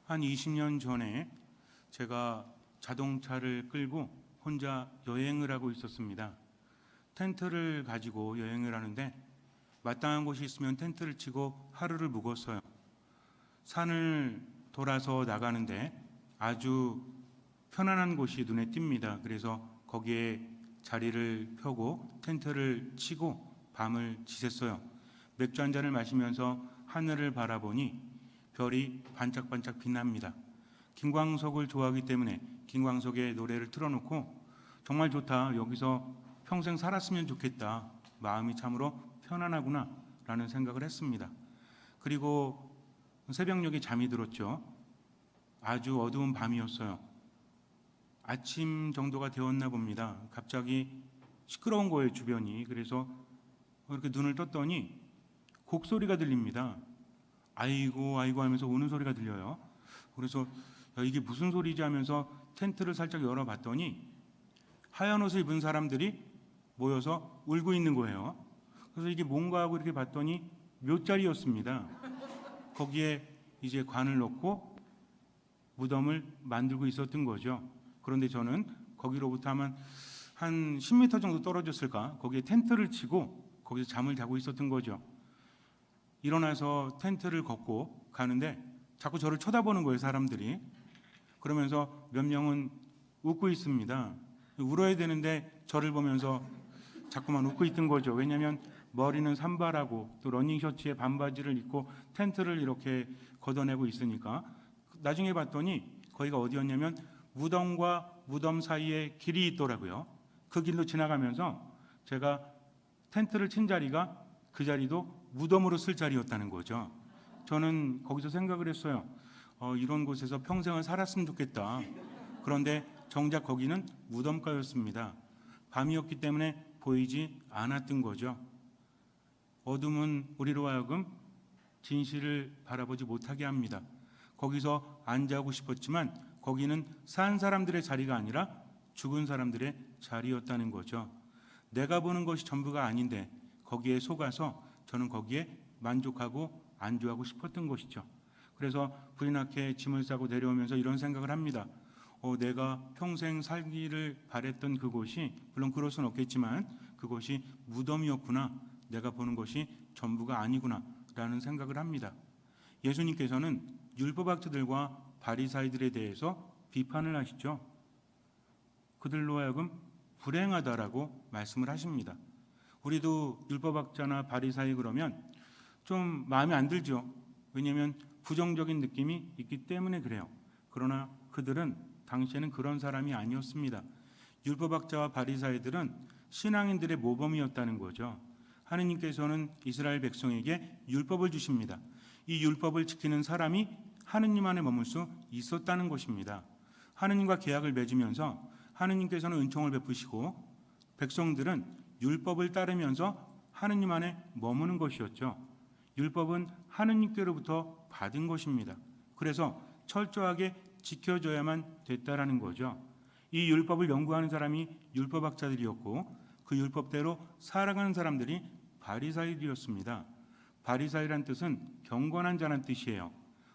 한 20년 전에 제가 자동차를 끌고 혼자 여행을 하고 있었습니다. 텐트를 가지고 여행을 하는데 마땅한 곳이 있으면 텐트를 치고 하루를 묵었어요. 산을 돌아서 나가는데 아주 편안한 곳이 눈에 띕니다. 그래서 거기에 자리를 펴고 텐트를 치고 밤을 지샜어요. 맥주 한 잔을 마시면서 하늘을 바라보니 별이 반짝반짝 빛납니다. 김광석을 좋아하기 때문에 김광석의 노래를 틀어놓고 정말 좋다, 여기서 평생 살았으면 좋겠다, 마음이 참으로 편안하구나 라는 생각을 했습니다. 그리고 새벽녘에 잠이 들었죠. 아주 어두운 밤이었어요. 아침 정도가 되었나 봅니다. 갑자기 시끄러운 거예요, 주변이. 그래서 이렇게 눈을 떴더니 곡소리가 들립니다. 아이고 아이고 하면서 우는 소리가 들려요. 그래서 이게 무슨 소리지 하면서 텐트를 살짝 열어봤더니 하얀 옷을 입은 사람들이 모여서 울고 있는 거예요. 그래서 이게 뭔가 하고 이렇게 봤더니 묘자리였습니다. 거기에 이제 관을 넣고 무덤을 만들고 있었던 거죠. 그런데 저는 거기로부터 한 10m 정도 떨어졌을까, 거기에 텐트를 치고 거기서 잠을 자고 있었던 거죠. 일어나서 텐트를 걷고 가는데 자꾸 저를 쳐다보는 거예요, 사람들이. 그러면서 몇 명은 웃고 있습니다. 울어야 되는데 저를 보면서 자꾸만 웃고 있던 거죠. 왜냐하면 머리는 산발하고 또 러닝 셔츠에 반바지를 입고 텐트를 이렇게 걷어내고 있으니까. 나중에 봤더니 거기가 어디였냐면 무덤과 무덤 사이에 길이 있더라고요. 그 길로 지나가면서 제가 텐트를 친 자리가 그 자리도 무덤으로 쓸 자리였다는 거죠. 저는 거기서 생각을 했어요. 이런 곳에서 평생을 살았으면 좋겠다. 그런데 정작 거기는 무덤가였습니다. 밤이었기 때문에 보이지 않았던 거죠. 어둠은 우리로 하여금 진실을 바라보지 못하게 합니다. 거기서 앉아하고 싶었지만 거기는 산 사람들의 자리가 아니라 죽은 사람들의 자리였다는 거죠. 내가 보는 것이 전부가 아닌데 거기에 속아서 저는 거기에 만족하고 안주하고 싶었던 것이죠. 그래서 불이 나게 짐을 싸고 내려오면서 이런 생각을 합니다. 내가 평생 살기를 바랬던 그곳이, 물론 그럴 수는 없겠지만 그곳이 무덤이었구나, 내가 보는 것이 전부가 아니구나 라는 생각을 합니다. 예수님께서는 율법학자들과 바리사이들에 대해서 비판을 하시죠. 그들로 하여금 불행하다라고 말씀을 하십니다. 우리도 율법학자나 바리사이 그러면 좀 마음에 안 들죠. 왜냐하면 부정적인 느낌이 있기 때문에 그래요. 그러나 그들은 당시에는 그런 사람이 아니었습니다. 율법학자와 바리사이들은 신앙인들의 모범이었다는 거죠. 하느님께서는 이스라엘 백성에게 율법을 주십니다. 이 율법을 지키는 사람이 하느님 안에 머물 수 있었다는 것입니다. 하느님과 계약을 맺으면서 하느님께서는 은총을 베푸시고 백성들은 율법을 따르면서 하느님 안에 머무는 것이었죠. 율법은 하느님께로부터 받은 것입니다. 그래서 철저하게 지켜줘야만 됐다라는 거죠. 이 율법을 연구하는 사람이 율법학자들이었고 그 율법대로 살아가는 사람들이 바리사이들이었습니다. 바리사이란 뜻은 경건한 자란 뜻이에요.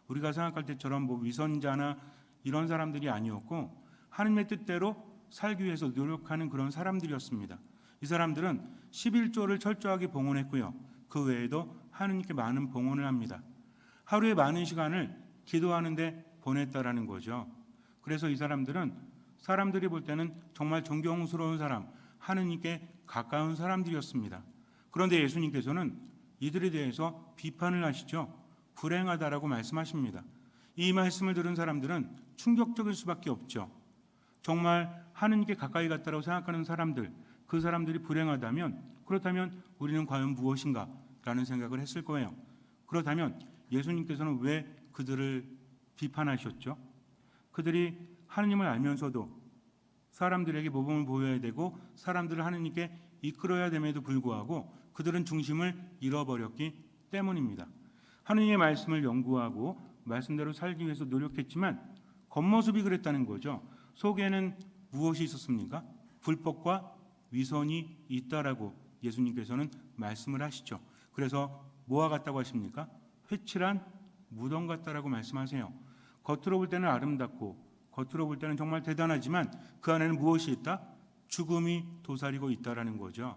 우리가 생각할 때처럼 위선자나 이런 사람들이 아니었고 하느님의 뜻대로 살기 위해서 노력하는 그런 사람들이었습니다. 이 사람들은 11조를 철저하게 봉헌했고요. 그 외에도 하느님께 많은 봉헌을 합니다. 하루에 많은 시간을 기도하는 데 보냈다라는 거죠. 그래서 이 사람들은 사람들이 볼 때는 정말 존경스러운 사람, 하느님께 가까운 사람들이었습니다. 그런데 예수님께서는 이들에 대해서 비판을 하시죠. 불행하다라고 말씀하십니다. 이 말씀을 들은 사람들은 충격적일 수밖에 없죠. 정말 하느님께 가까이 갔다고 생각하는 사람들, 그 사람들이 불행하다면, 그렇다면 우리는 과연 무엇인가? 라는 생각을 했을 거예요. 그렇다면 예수님께서는 왜 그들을 비판하셨죠? 그들이 하느님을 알면서도 사람들에게 모범을 보여야 되고 사람들을 하느님께 이끌어야 됨에도 불구하고 그들은 중심을 잃어버렸기 때문입니다. 하느님의 말씀을 연구하고 말씀대로 살기 위해서 노력했지만 겉모습이 그랬다는 거죠. 속에는 무엇이 있었습니까? 불법과 위선이 있다라고 예수님께서는 말씀을 하시죠. 그래서 뭐와 같다고 하십니까? 회칠한 무덤 같다라고 말씀하세요. 겉으로 볼 때는 아름답고 겉으로 볼 때는 정말 대단하지만 그 안에는 무엇이 있다? 죽음이 도사리고 있다라는 거죠.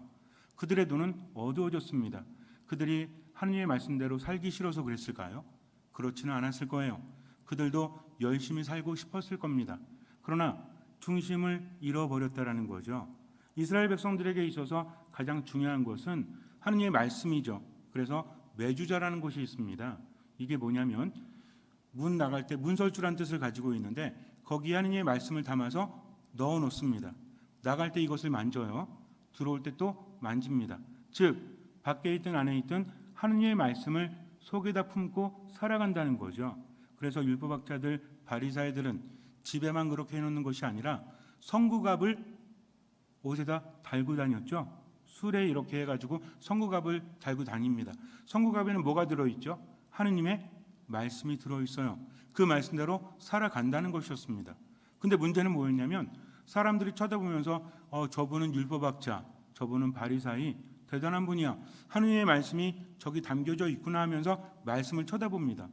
그들의 눈은 어두워졌습니다. 그들이 하느님의 말씀대로 살기 싫어서 그랬을까요? 그렇지는 않았을 거예요. 그들도 열심히 살고 싶었을 겁니다. 그러나 중심을 잃어버렸다라는 거죠. 이스라엘 백성들에게 있어서 가장 중요한 것은 하느님의 말씀이죠. 그래서 매주자라는 곳이 있습니다. 이게 뭐냐면 문 나갈 때 문설주란 뜻을 가지고 있는데 거기에 하느님의 말씀을 담아서 넣어 놓습니다. 나갈 때 이것을 만져요. 들어올 때 또 만집니다. 즉 밖에 있든 안에 있든 하느님의 말씀을 속에다 품고 살아간다는 거죠. 그래서 율법학자들 바리사이들은 집에만 그렇게 해놓는 것이 아니라 성구갑을 옷에다 달고 다녔죠. 술에 이렇게 해가지고 성구갑을 달고 다닙니다. 성구갑에는 뭐가 들어있죠? 하느님의 말씀이 들어있어요. 그 말씀대로 살아간다는 것이었습니다. 근데 문제는 뭐였냐면 사람들이 쳐다보면서 저분은 율법학자, 저분은 바리사이, 대단한 분이야. 하느님의 말씀이 저기 담겨져 있구나 하면서 말씀을 쳐다봅니다.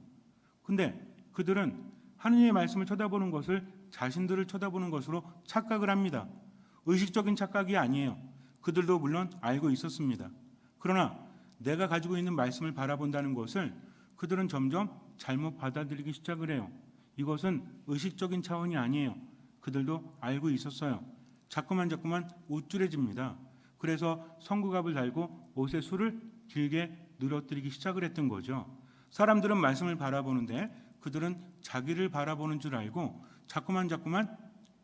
근데 그들은 하느님의 말씀을 쳐다보는 것을 자신들을 쳐다보는 것으로 착각을 합니다. 의식적인 착각이 아니에요. 그들도 물론 알고 있었습니다. 그러나 내가 가지고 있는 말씀을 바라본다는 것을 그들은 점점 잘못 받아들이기 시작을 해요. 이것은 의식적인 차원이 아니에요. 그들도 알고 있었어요. 자꾸만 우쭐해집니다. 그래서 성구갑을 달고 옷에 술을 길게 늘어뜨리기 시작을 했던 거죠. 사람들은 말씀을 바라보는데 그들은 자기를 바라보는 줄 알고 자꾸만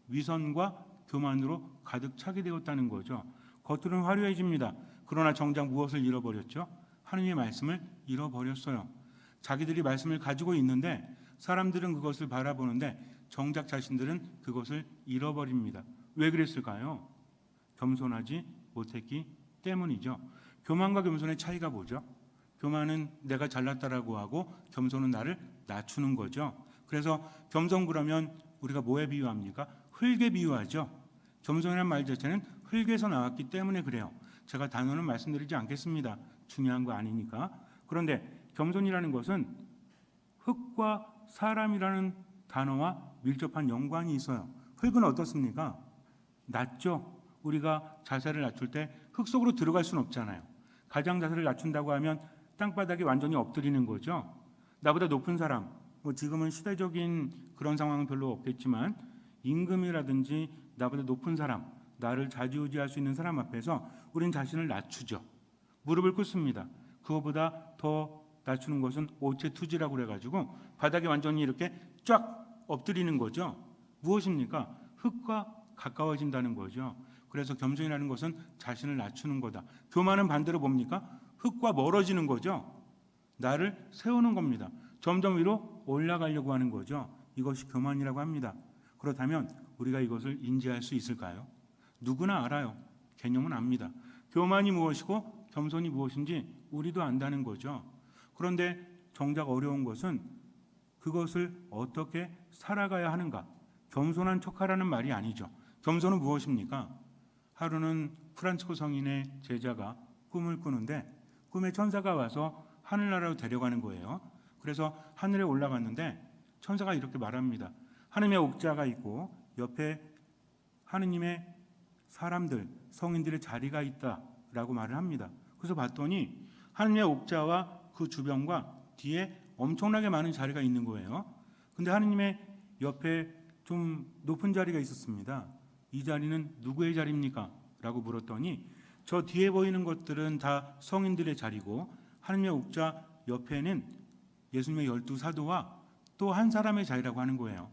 위선과 교만으로 가득 차게 되었다는 거죠. 겉으로는 화려해집니다. 그러나 정작 무엇을 잃어버렸죠? 하느님의 말씀을 잃어버렸어요. 자기들이 말씀을 가지고 있는데 사람들은 그것을 바라보는데 정작 자신들은 그것을 잃어버립니다. 왜 그랬을까요? 겸손하지 못했기 때문이죠. 교만과 겸손의 차이가 뭐죠? 교만은 내가 잘났다라고 하고 겸손은 나를 낮추는 거죠. 그래서 겸손 그러면 우리가 뭐에 비유합니까? 흙에 비유하죠. 겸손이라는 말 자체는 흙에서 나왔기 때문에 그래요. 제가 단어는 말씀드리지 않겠습니다. 중요한 거 아니니까. 그런데 겸손이라는 것은 흙과 사람이라는 단어와 밀접한 연관이 있어요. 흙은 어떻습니까? 낮죠. 우리가 자세를 낮출 때 흙 속으로 들어갈 수는 없잖아요. 가장 자세를 낮춘다고 하면 땅바닥에 완전히 엎드리는 거죠. 나보다 높은 사람, 지금은 시대적인 그런 상황은 별로 없겠지만 임금이라든지 나보다 높은 사람, 나를 좌지우지할 수 있는 사람 앞에서 우린 자신을 낮추죠. 무릎을 꿇습니다. 그거보다 더 낮추는 것은 오체투지라고 그래가지고 바닥에 완전히 이렇게 쫙 엎드리는 거죠. 무엇입니까? 흙과 가까워진다는 거죠. 그래서 겸손이라는 것은 자신을 낮추는 거다. 교만은 반대로 뭡니까? 흙과 멀어지는 거죠. 나를 세우는 겁니다. 점점 위로 올라가려고 하는 거죠. 이것이 교만이라고 합니다. 그렇다면 우리가 이것을 인지할 수 있을까요? 누구나 알아요. 개념은 압니다. 교만이 무엇이고 겸손이 무엇인지 우리도 안다는 거죠. 그런데 정작 어려운 것은 그것을 어떻게 살아가야 하는가? 겸손한 척하라는 말이 아니죠. 겸손은 무엇입니까? 하루는 프란치스코 성인의 제자가 꿈을 꾸는데 꿈에 천사가 와서 하늘나라로 데려가는 거예요. 그래서 하늘에 올라갔는데 천사가 이렇게 말합니다. 하느님의 옥자가 있고 옆에 하느님의 사람들, 성인들의 자리가 있다라고 말을 합니다. 그래서 봤더니 하느님의 옥자와 그 주변과 뒤에 엄청나게 많은 자리가 있는 거예요. 근데 하느님의 옆에 좀 높은 자리가 있었습니다. 이 자리는 누구의 자리입니까? 라고 물었더니 저 뒤에 보이는 것들은 다 성인들의 자리고 하느님의 옥자 옆에는 예수님의 12사도와 또 한 사람의 자리라고 하는 거예요.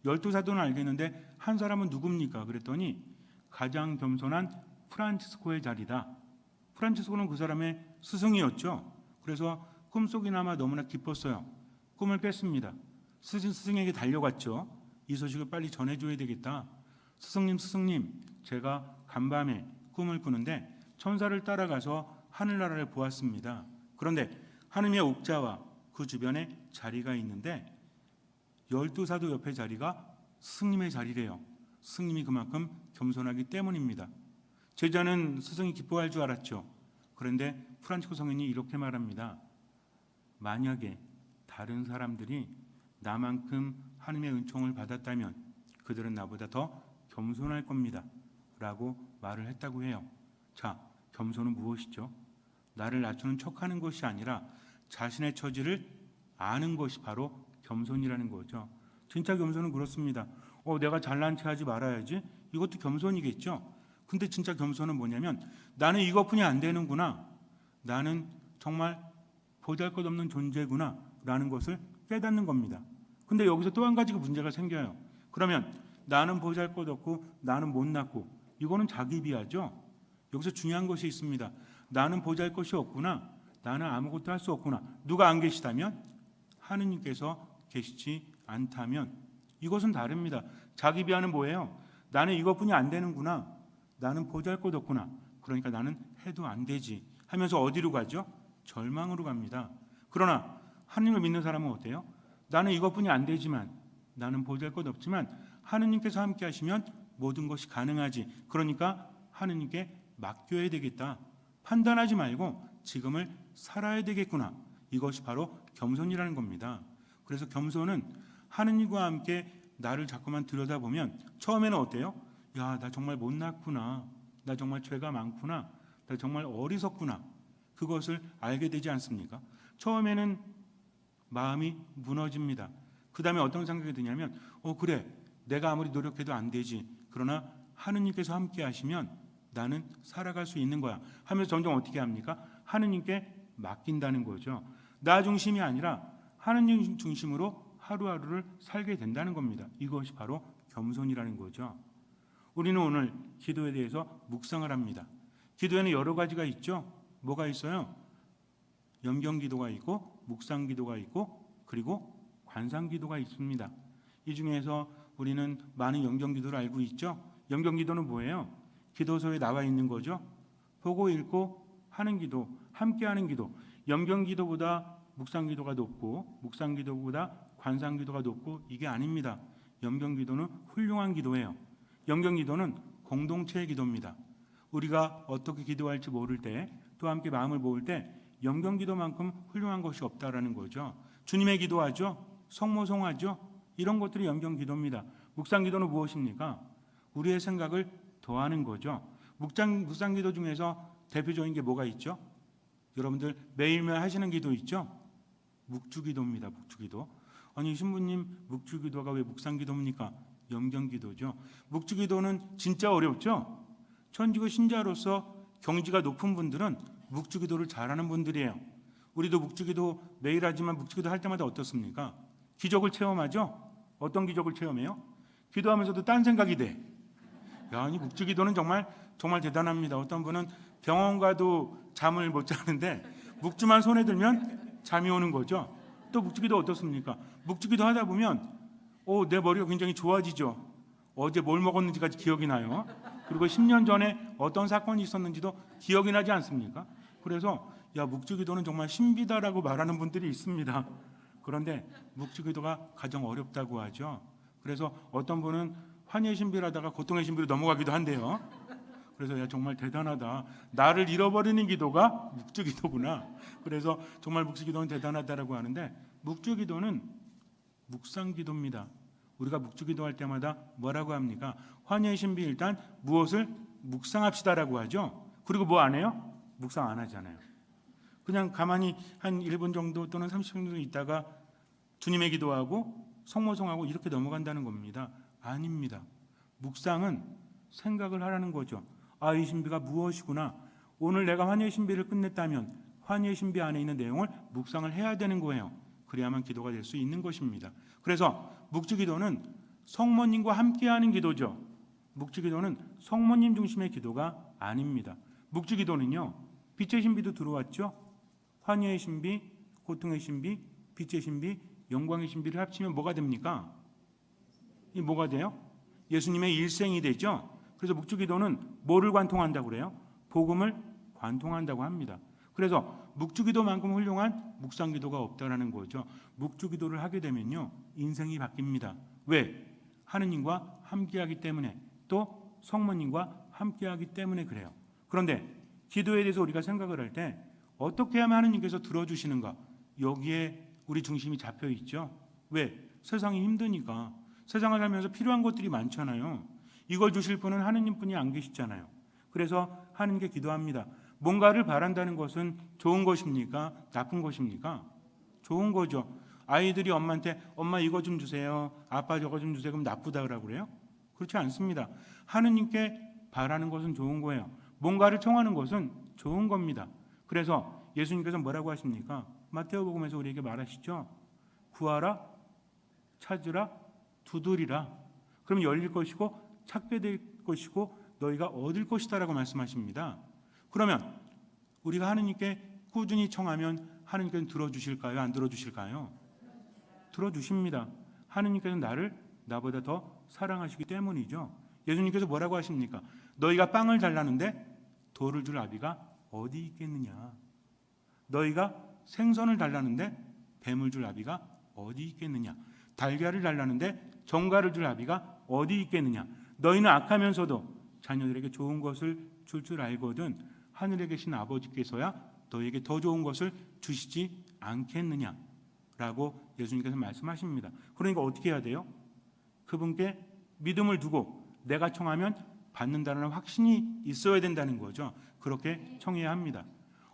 12사도는 알겠는데 한 사람은 누굽니까? 그랬더니 가장 겸손한 프란치스코의 자리다. 프란치스코는 그 사람의 스승이었죠. 그래서 꿈속이나마 너무나 기뻤어요. 꿈을 깼습니다. 스승에게 달려갔죠. 이 소식을 빨리 전해줘야 되겠다. 스승님, 제가 간밤에 꿈을 꾸는데 천사를 따라가서 하늘나라를 보았습니다. 그런데 하느님의 옥자와 그 주변에 자리가 있는데 12사도 옆에 자리가 스승님의 자리래요. 스승님이 그만큼 겸손하기 때문입니다. 제자는 스승이 기뻐할 줄 알았죠. 그런데 프란치스코 성인이 이렇게 말합니다. 만약에 다른 사람들이 나만큼 하나님의 은총을 받았다면 그들은 나보다 더 겸손할 겁니다 라고 말을 했다고 해요. 자, 겸손은 무엇이죠? 나를 낮추는 척하는 것이 아니라 자신의 처지를 아는 것이 바로 겸손이라는 거죠. 진짜 겸손은 그렇습니다. 내가 잘난 체 하지 말아야지, 이것도 겸손이겠죠. 근데 진짜 겸손은 뭐냐면 나는 이것뿐이 안 되는구나, 나는 정말 보잘것없는 존재구나 라는 것을 깨닫는 겁니다. 근데 여기서 또 한 가지 문제가 생겨요. 그러면 나는 보잘것없고 나는 못났고, 이거는 자기 비하죠. 여기서 중요한 것이 있습니다. 나는 보잘것이 없구나, 나는 아무것도 할 수 없구나, 누가 안 계시다면? 하느님께서 계시지 않다면. 이것은 다릅니다. 자기 비하는 뭐예요? 나는 이것뿐이 안 되는구나, 나는 보잘것없구나, 그러니까 나는 해도 안 되지 하면서 어디로 가죠? 절망으로 갑니다. 그러나 하느님을 믿는 사람은 어때요? 나는 이것뿐이 안 되지만, 나는 보잘것없지만 하느님께서 함께 하시면 모든 것이 가능하지, 그러니까 하느님께 맡겨야 되겠다, 판단하지 말고 지금을 살아야 되겠구나, 이것이 바로 겸손이라는 겁니다. 그래서 겸손은 하느님과 함께 나를 자꾸만 들여다보면 처음에는 어때요? 야, 나 정말 못났구나, 나 정말 죄가 많구나, 나 정말 어리석구나, 그것을 알게 되지 않습니까? 처음에는 마음이 무너집니다. 그 다음에 어떤 생각이 드냐면 그래, 내가 아무리 노력해도 안 되지, 그러나 하느님께서 함께 하시면 나는 살아갈 수 있는 거야 하면서 점점 어떻게 합니까? 하느님께 맡긴다는 거죠. 나 중심이 아니라 하느님 중심으로 하루하루를 살게 된다는 겁니다. 이것이 바로 겸손이라는 거죠. 우리는 오늘 기도에 대해서 묵상을 합니다. 기도에는 여러 가지가 있죠. 뭐가 있어요? 연경기도가 있고 묵상기도가 있고 그리고 관상기도가 있습니다. 이 중에서 우리는 많은 연경기도를 알고 있죠. 연경기도는 뭐예요? 기도서에 나와 있는 거죠. 보고 읽고 하는 기도, 함께하는 기도. 연경기도보다 묵상기도가 높고 묵상기도보다 관상기도가 높고 이게 아닙니다. 연경기도는 훌륭한 기도예요. 연경기도는 공동체의 기도입니다. 우리가 어떻게 기도할지 모를 때, 또 함께 마음을 모을 때 연경기도만큼 훌륭한 것이 없다라는 거죠. 주님의 기도하죠. 성모송하죠. 이런 것들이 연경기도입니다. 묵상기도는 무엇입니까? 우리의 생각을 더하는 거죠. 묵상기도 중에서 대표적인 게 뭐가 있죠? 여러분들 매일매일 하시는 기도 있죠? 묵주기도입니다. 묵주기도. 아니 신부님, 묵주기도가 왜 묵상기도입니까? 연경기도죠. 묵주기도는 진짜 어렵죠? 천주교 신자로서 경지가 높은 분들은 묵주기도를 잘하는 분들이에요. 우리도 묵주기도 매일 하지만 묵주기도 할 때마다 어떻습니까? 기적을 체험하죠? 어떤 기적을 체험해요? 기도하면서도 딴 생각이 돼. 야, 이 묵주기도는 정말 대단합니다. 어떤 분은 병원 가도 잠을 못 자는데 묵주만 손에 들면 잠이 오는 거죠. 또 묵주기도 어떻습니까? 묵주기도 하다 보면 내 머리가 굉장히 좋아지죠. 어제 뭘 먹었는지까지 기억이 나요. 그리고 10년 전에 어떤 사건이 있었는지도 기억이 나지 않습니까? 그래서 묵주기도는 정말 신비다라고 말하는 분들이 있습니다. 그런데 묵주기도가 가장 어렵다고 하죠. 그래서 어떤 분은 환희의 신비를 하다가 고통의 신비로 넘어가기도 한대요. 그래서 정말 대단하다, 나를 잃어버리는 기도가 묵주기도구나. 그래서 정말 묵주기도는 대단하다라고 하는데, 묵주기도는 묵상기도입니다. 우리가 묵주기도할 때마다 뭐라고 합니까? 환희의 신비, 일단 무엇을 묵상합시다라고 하죠. 그리고 뭐 안 해요? 묵상 안 하잖아요. 그냥 가만히 한 1분 정도 또는 30분 정도 있다가 주님의 기도하고 성모송하고 이렇게 넘어간다는 겁니다. 아닙니다. 묵상은 생각을 하라는 거죠. 이 신비가 무엇이구나. 오늘 내가 환희의 신비를 끝냈다면 환희의 신비 안에 있는 내용을 묵상을 해야 되는 거예요. 그래야만 기도가 될 수 있는 것입니다. 그래서 묵주기도는 성모님과 함께하는 기도죠. 묵주기도는 성모님 중심의 기도가 아닙니다. 묵주기도는요, 빛의 신비도 들어왔죠. 환희의 신비, 고통의 신비, 빛의 신비, 영광의 신비를 합치면 뭐가 됩니까? 이 뭐가 돼요? 예수님의 일생이 되죠. 그래서 묵주기도는 뭐를 관통한다고 그래요? 복음을 관통한다고 합니다. 그래서 묵주기도만큼 훌륭한 묵상기도가 없다라는 거죠. 묵주기도를 하게 되면요, 인생이 바뀝니다. 왜? 하느님과 함께하기 때문에, 또 성모님과 함께하기 때문에 그래요. 그런데 기도에 대해서 우리가 생각을 할 때 어떻게 하면 하느님께서 들어주시는가? 여기에 우리 중심이 잡혀 있죠. 왜? 세상이 힘드니까. 세상을 살면서 필요한 것들이 많잖아요. 이걸 주실 분은 하느님뿐이 안 계시잖아요. 그래서 하느님께 기도합니다. 뭔가를 바란다는 것은 좋은 것입니까? 나쁜 것입니까? 좋은 거죠. 아이들이 엄마한테 엄마 이거 좀 주세요. 아빠 저거 좀 주세요. 그럼 나쁘다고 그래요? 그렇지 않습니다. 하느님께 바라는 것은 좋은 거예요. 뭔가를 청하는 것은 좋은 겁니다. 그래서 예수님께서 뭐라고 하십니까? 마태오복음에서 우리에게 말하시죠. 구하라, 찾으라, 두드리라. 그럼 열릴 것이고 찾게 될 것이고 너희가 얻을 것이다라고 말씀하십니다. 그러면 우리가 하느님께 꾸준히 청하면 하느님께서는 들어주실까요? 안 들어주실까요? 들어주십니다. 하느님께서는 나를 나보다 더 사랑하시기 때문이죠. 예수님께서 뭐라고 하십니까? 너희가 빵을 달라는데 돌을 줄 아비가 어디 있겠느냐? 너희가 생선을 달라는데 뱀을 줄 아비가 어디 있겠느냐? 달걀을 달라는데 정갈을 줄 아비가 어디 있겠느냐? 너희는 악하면서도 자녀들에게 좋은 것을 줄 알거든 하늘에 계신 아버지께서야 너희에게 더 좋은 것을 주시지 않겠느냐? 라고 예수님께서 말씀하십니다. 그러니까 어떻게 해야 돼요? 그분께 믿음을 두고 내가 청하면 받는다는 확신이 있어야 된다는 거죠. 그렇게 청해야 합니다.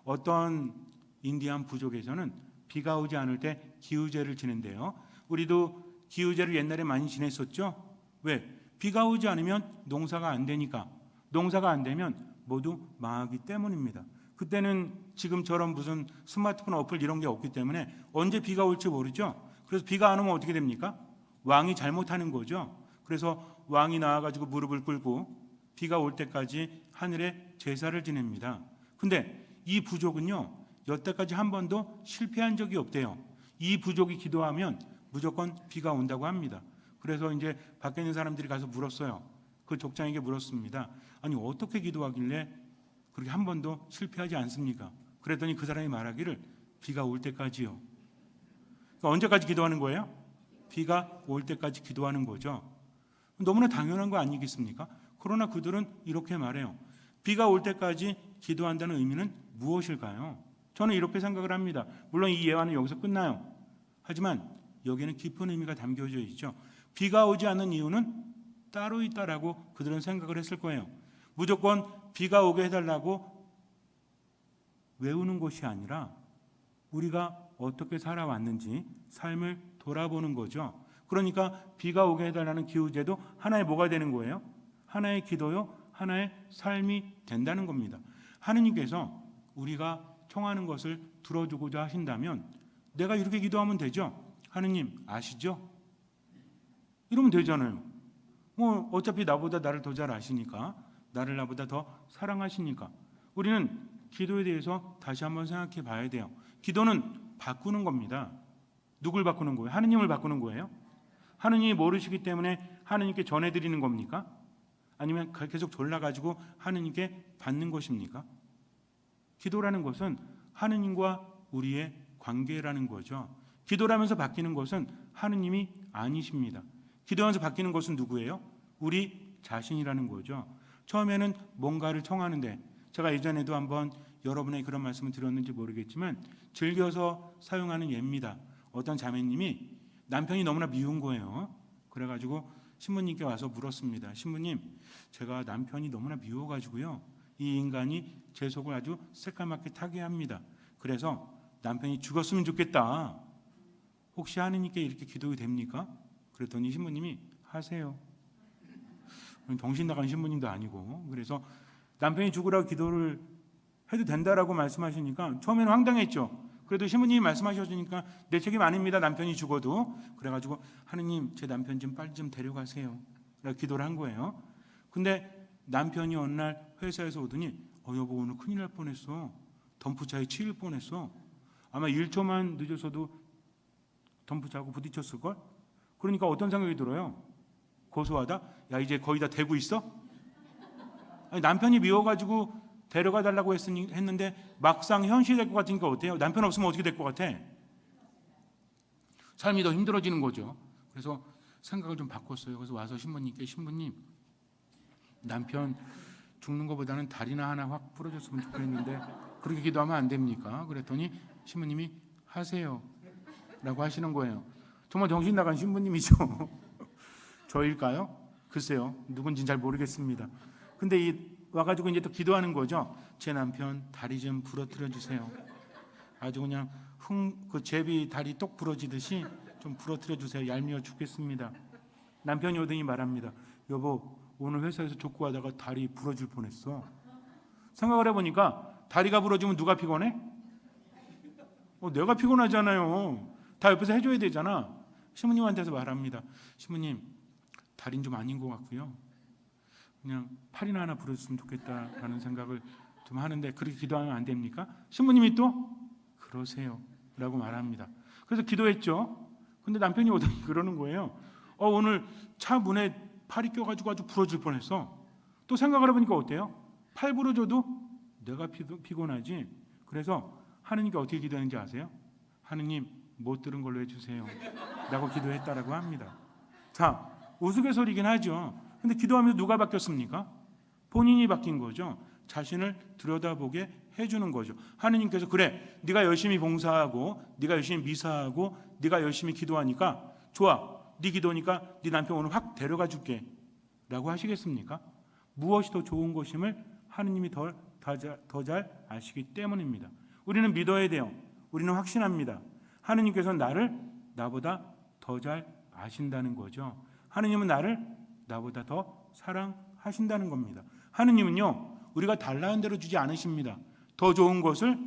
어떤 인디안 부족에서는 비가 오지 않을 때 기우제를 지낸대요. 우리도 기우제를 옛날에 많이 지냈었죠. 왜? 비가 오지 않으면 농사가 안 되니까. 농사가 안 되면 모두 망하기 때문입니다. 그때는 지금처럼 무슨 스마트폰 어플 이런 게 없기 때문에 언제 비가 올지 모르죠. 그래서 비가 안 오면 어떻게 됩니까? 왕이 잘못하는 거죠. 그래서 왕이 나와가지고 무릎을 꿇고 비가 올 때까지 하늘에 제사를 지냅니다. 근데 이 부족은요, 여태까지 한 번도 실패한 적이 없대요. 이 부족이 기도하면 무조건 비가 온다고 합니다. 그래서 이제 밖에 있는 사람들이 가서 물었어요. 그 족장에게 물었습니다. 아니 어떻게 기도하길래 그렇게 한 번도 실패하지 않습니까? 그랬더니 그 사람이 말하기를 비가 올 때까지요. 그러니까 언제까지 기도하는 거예요? 비가 올 때까지 기도하는 거죠. 너무나 당연한 거 아니겠습니까? 그러나 그들은 이렇게 말해요. 비가 올 때까지 기도한다는 의미는 무엇일까요? 저는 이렇게 생각을 합니다. 물론 이 예화는 여기서 끝나요. 하지만 여기에는 깊은 의미가 담겨져 있죠. 비가 오지 않는 이유는 따로 있다라고 그들은 생각을 했을 거예요. 무조건 비가 오게 해달라고 외우는 것이 아니라 우리가 어떻게 살아왔는지 삶을 돌아보는 거죠. 그러니까 비가 오게 해달라는 기우제도 하나의 뭐가 되는 거예요? 하나의 기도요, 하나의 삶이 된다는 겁니다. 하느님께서 우리가 청하는 것을 들어주고자 하신다면 내가 이렇게 기도하면 되죠. 하느님 아시죠? 이러면 되잖아요. 뭐 어차피 나보다 나를 더 잘 아시니까, 나를 나보다 더 사랑하시니까. 우리는 기도에 대해서 다시 한번 생각해 봐야 돼요. 기도는 바꾸는 겁니다. 누굴 바꾸는 거예요? 하느님을 바꾸는 거예요? 하느님이 모르시기 때문에 하느님께 전해드리는 겁니까? 아니면 계속 졸라가지고 하느님께 받는 것입니까? 기도라는 것은 하느님과 우리의 관계라는 거죠. 기도라면서 바뀌는 것은 하느님이 아니십니다. 기도하면서 바뀌는 것은 누구예요? 우리 자신이라는 거죠. 처음에는 뭔가를 청하는데, 제가 예전에도 한번 여러분에게 그런 말씀을 드렸는지 모르겠지만 즐겨서 사용하는 예입니다. 어떤 자매님이 남편이 너무나 미운 거예요. 그래가지고 신부님께 와서 물었습니다. 신부님, 제가 남편이 너무나 미워가지고요, 이 인간이 제 속을 아주 새까맣게 타게 합니다. 그래서 남편이 죽었으면 좋겠다. 혹시 하느님께 이렇게 기도가 됩니까? 그랬더니 신부님이 하세요. 정신 나간 신부님도 아니고. 그래서 남편이 죽으라고 기도를 해도 된다라고 말씀하시니까 처음에는 황당했죠. 그래도 신부님이 말씀하셔주니까 내 책임 아닙니다. 남편이 죽어도. 그래가지고 하느님, 제 남편 좀 빨리 좀 데려가세요. 라고 기도를 한 거예요. 근데 남편이 어느 날 회사에서 오더니 여보 오늘 큰일 날 뻔했어. 덤프차에 치일 뻔했어. 아마 1초만 늦어서도 덤프차하고 부딪혔을걸? 그러니까 어떤 생각이 들어요? 고소하다? 야 이제 거의 다 되고 있어? 아니, 남편이 미워가지고 데려가 달라고 했는데 막상 현실이 될 것 같으니까 어때요? 남편 없으면 어떻게 될 것 같아? 삶이 더 힘들어지는 거죠. 그래서 생각을 좀 바꿨어요. 그래서 와서 신부님께, 신부님, 남편 죽는 것보다는 다리나 하나 확 부러졌으면 좋겠는데 그렇게 기도하면 안 됩니까? 그랬더니 신부님이 하세요 라고 하시는 거예요. 정말 정신 나간 신부님이죠. 저일까요? 글쎄요, 누군지는 잘 모르겠습니다. 근데 와가지고 이제 또 기도하는 거죠. 제 남편 다리 좀 부러뜨려 주세요. 아주 그냥 그 제비 다리 똑 부러지듯이 좀 부러뜨려 주세요. 얄미워 죽겠습니다. 남편이 오더니 말합니다. 여보, 오늘 회사에서 족구하다가 다리 부러질 뻔했어. 생각을 해보니까 다리가 부러지면 누가 피곤해? 내가 피곤하잖아요. 다 옆에서 해줘야 되잖아. 신부님한테서 말합니다. 신부님, 다리는 좀 아닌 것 같고요. 그냥 팔이나 하나 부러졌으면 좋겠다라는 생각을 좀 하는데 그렇게 기도하면 안 됩니까? 신부님이 또 그러세요 라고 말합니다. 그래서 기도했죠. 근데 남편이 오더니 그러는 거예요. 오늘 차 문에 팔이 껴가지고 아주 부러질 뻔했어. 또 생각을 해보니까 어때요? 팔 부러져도 내가 피곤하지. 그래서 하느님께 어떻게 기도했는지 아세요? 하느님, 못 들은 걸로 해주세요 라고 기도했다라고 합니다. 자, 우스갯소리긴 하죠. 근데 기도하면서 누가 바뀌었습니까? 본인이 바뀐 거죠. 자신을 들여다보게 해주는 거죠. 하느님께서 그래, 네가 열심히 봉사하고 네가 열심히 미사하고 네가 열심히 기도하니까 좋아, 네 기도니까 네 남편 오늘 확 데려가 줄게 라고 하시겠습니까? 무엇이 더 좋은 것임을 하느님이 더 잘 아시기 때문입니다. 우리는 믿어야 돼요. 우리는 확신합니다. 하느님께서는 나를 나보다 더 잘 아신다는 거죠. 하느님은 나를 나보다 더 사랑하신다는 겁니다. 하느님은요, 우리가 달라는 대로 주지 않으십니다. 더 좋은 것을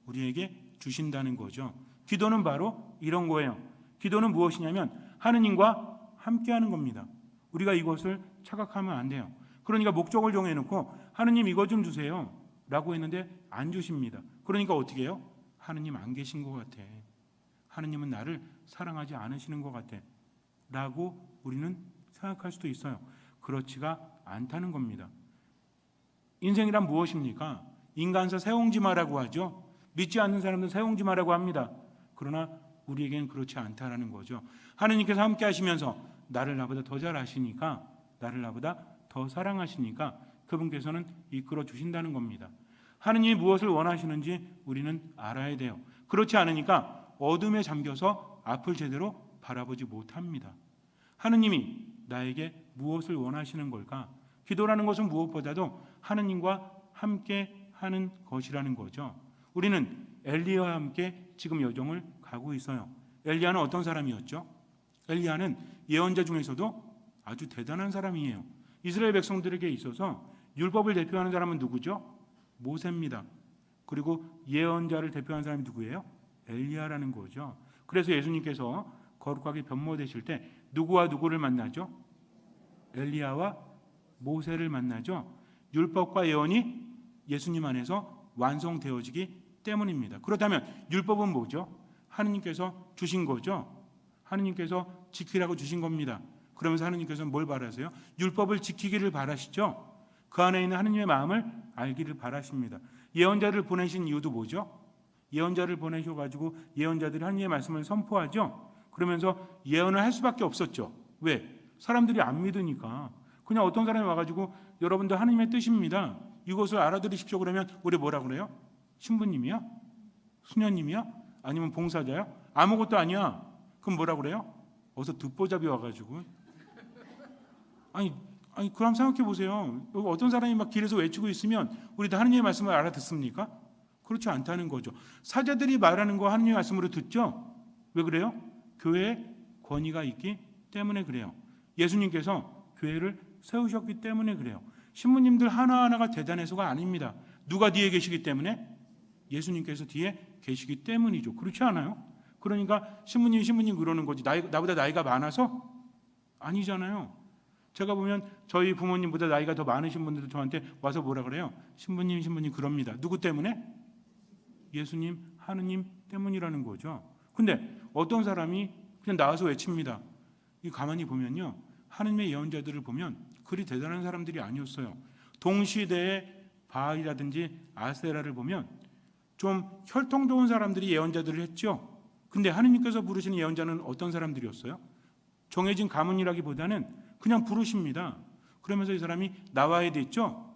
우리에게 주신다는 거죠. 기도는 바로 이런 거예요. 기도는 무엇이냐면 하느님과 함께하는 겁니다. 우리가 이것을 착각하면 안 돼요. 그러니까 목적을 정해놓고 하느님 이거 좀 주세요 라고 했는데 안 주십니다. 그러니까 어떻게 해요? 하느님 안 계신 것 같아. 하느님은 나를 사랑하지 않으시는 것 같아 라고 우리는 생각할 수도 있어요. 그렇지가 않다는 겁니다. 인생이란 무엇입니까? 인간사 새옹지마라고 하죠. 믿지 않는 사람들은 새옹지마라고 합니다. 그러나 우리에겐 그렇지 않다라는 거죠. 하느님께서 함께 하시면서 나를 나보다 더 잘 아시니까, 나를 나보다 더 사랑하시니까 그분께서는 이끌어 주신다는 겁니다. 하느님이 무엇을 원하시는지 우리는 알아야 돼요. 그렇지 않으니까 어둠에 잠겨서 앞을 제대로 바라보지 못합니다. 하느님이 나에게 무엇을 원하시는 걸까? 기도라는 것은 무엇보다도 하느님과 함께 하는 것이라는 거죠. 우리는 엘리야와 함께 지금 여정을 가고 있어요. 엘리야는 어떤 사람이었죠? 엘리야는 예언자 중에서도 아주 대단한 사람이에요. 이스라엘 백성들에게 있어서 율법을 대표하는 사람은 누구죠? 모세입니다. 그리고 예언자를 대표하는 사람이 누구예요? 엘리야라는 거죠. 그래서 예수님께서 거룩하게 변모되실 때 누구와 누구를 만나죠? 엘리야와 모세를 만나죠. 율법과 예언이 예수님 안에서 완성되어지기 때문입니다. 그렇다면 율법은 뭐죠? 하느님께서 주신 거죠. 하느님께서 지키라고 주신 겁니다. 그러면서 하느님께서는 뭘 바라세요? 율법을 지키기를 바라시죠. 그 안에 있는 하느님의 마음을 알기를 바라십니다. 예언자를 보내신 이유도 뭐죠? 예언자를 보내셔가지고 예언자들이 하느님의 말씀을 선포하죠. 그러면서 예언을 할 수밖에 없었죠. 왜? 사람들이 안 믿으니까. 그냥 어떤 사람이 와가지고 여러분들 하느님의 뜻입니다, 이것을 알아들으십시오 그러면 우리 뭐라 그래요? 신부님이야? 수녀님이야? 아니면 봉사자야? 아무것도 아니야. 그럼 뭐라 그래요? 어서 듣보잡이 와가지고. 아니 그럼 생각해 보세요. 어떤 사람이 막 길에서 외치고 있으면 우리 다 하느님의 말씀을 알아듣습니까? 그렇지 않다는 거죠. 사자들이 말하는 거 하느님의 말씀으로 듣죠. 왜 그래요? 교회에 권위가 있기 때문에 그래요. 예수님께서 교회를 세우셨기 때문에 그래요. 신부님들 하나하나가 대단해서가 아닙니다. 누가 뒤에 계시기 때문에? 예수님께서 뒤에 계시기 때문이죠. 그렇지 않아요? 그러니까 신부님 그러는 거지. 나보다 나이가 많아서? 아니잖아요. 제가 보면 저희 부모님보다 나이가 더 많으신 분들도 저한테 와서 뭐라 그래요? 신부님 그럽니다. 누구 때문에? 예수님, 하느님 때문이라는 거죠. 근데 어떤 사람이 그냥 나와서 외칩니다. 가만히 보면요, 하느님의 예언자들을 보면 그리 대단한 사람들이 아니었어요. 동시대의 바알이라든지 아세라를 보면 좀 혈통 좋은 사람들이 예언자들을 했죠. 근데 하느님께서 부르시는 예언자는 어떤 사람들이었어요? 정해진 가문이라기보다는 그냥 부르십니다. 그러면서 이 사람이 나와야 됐죠.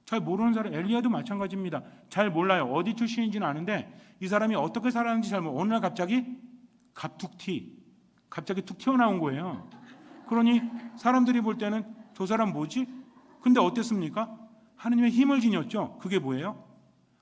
잘 모르는 사람, 엘리야도 마찬가지입니다. 잘 몰라요. 어디 출신인지는 아는데 이 사람이 어떻게 살았는지 잘 모르고 어느 날 갑자기 갑툭튀 갑자기 툭 튀어나온 거예요. 그러니 사람들이 볼 때는 저 사람 뭐지? 근데 어땠습니까? 하느님의 힘을 지녔죠. 그게 뭐예요?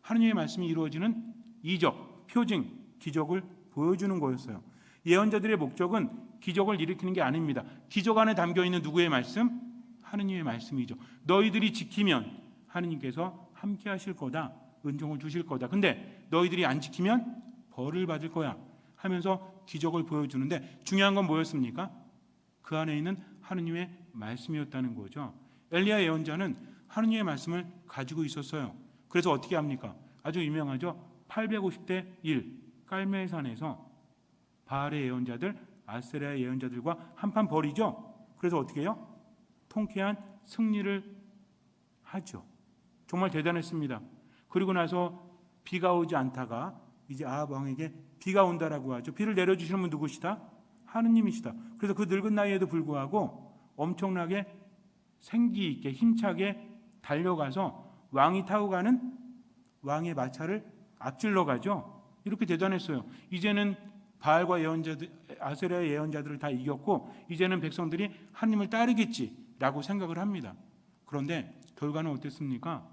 하느님의 말씀이 이루어지는 이적, 표징, 기적을 보여주는 거였어요. 예언자들의 목적은 기적을 일으키는 게 아닙니다. 기적 안에 담겨있는 누구의 말씀? 하느님의 말씀이죠. 너희들이 지키면 하느님께서 함께 하실 거다. 은총을 주실 거다. 근데 너희들이 안 지키면 벌을 받을 거야 하면서 기적을 보여주는데 중요한 건 뭐였습니까? 그 안에 있는 하느님의 말씀이었다는 거죠. 엘리야 예언자는 하느님의 말씀을 가지고 있었어요. 그래서 어떻게 합니까? 아주 유명하죠. 850대 1 깔멜산에서 바알의 예언자들, 아세라의 예언자들과 한판 벌이죠. 그래서 어떻게 해요? 통쾌한 승리를 하죠. 정말 대단했습니다. 그리고 나서 비가 오지 않다가 이제 아합 왕에게 비가 온다라고 하죠. 비를 내려주시는 분 누구시다? 하느님이시다. 그래서 그 늙은 나이에도 불구하고 엄청나게 생기 있게 힘차게 달려가서 왕이 타고 가는 왕의 마차를 앞질러 가죠. 이렇게 대단했어요. 이제는 바알과 예언자들, 아세라의 예언자들을 다 이겼고 이제는 백성들이 하느님을 따르겠지라고 생각을 합니다. 그런데 결과는 어땠습니까?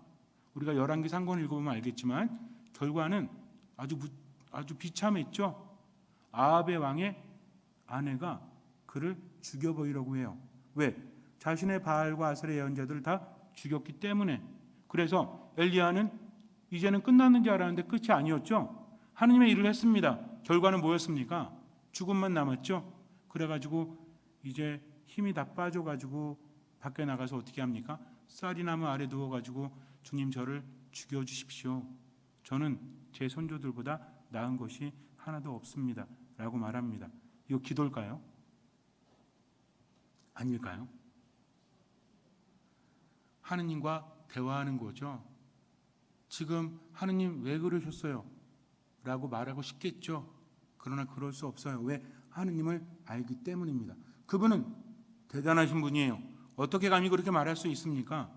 우리가 열왕기 상권 읽어보면 알겠지만 결과는 아주 비참했죠. 아합의 왕의 아내가 그를 죽여버리려고 해요. 왜? 자신의 바알과 아세라 예언자들을 다 죽였기 때문에. 그래서 엘리야는 이제는 끝났는 줄 알았는데 끝이 아니었죠. 하느님의 일을 했습니다. 결과는 뭐였습니까? 죽음만 남았죠. 그래가지고 이제 힘이 다 빠져가지고 밖에 나가서 어떻게 합니까? 쌀이나무 아래 누워가지고 주님 저를 죽여주십시오. 저는 제 손조들보다 나은 것이 하나도 없습니다. 라고 말합니다. 이거 기도일까요? 아닐까요? 하느님과 대화하는 거죠. 지금 하느님 왜 그러셨어요? 라고 말하고 싶겠죠. 그러나 그럴 수 없어요. 왜? 하느님을 알기 때문입니다. 그분은 대단하신 분이에요. 어떻게 감히 그렇게 말할 수 있습니까?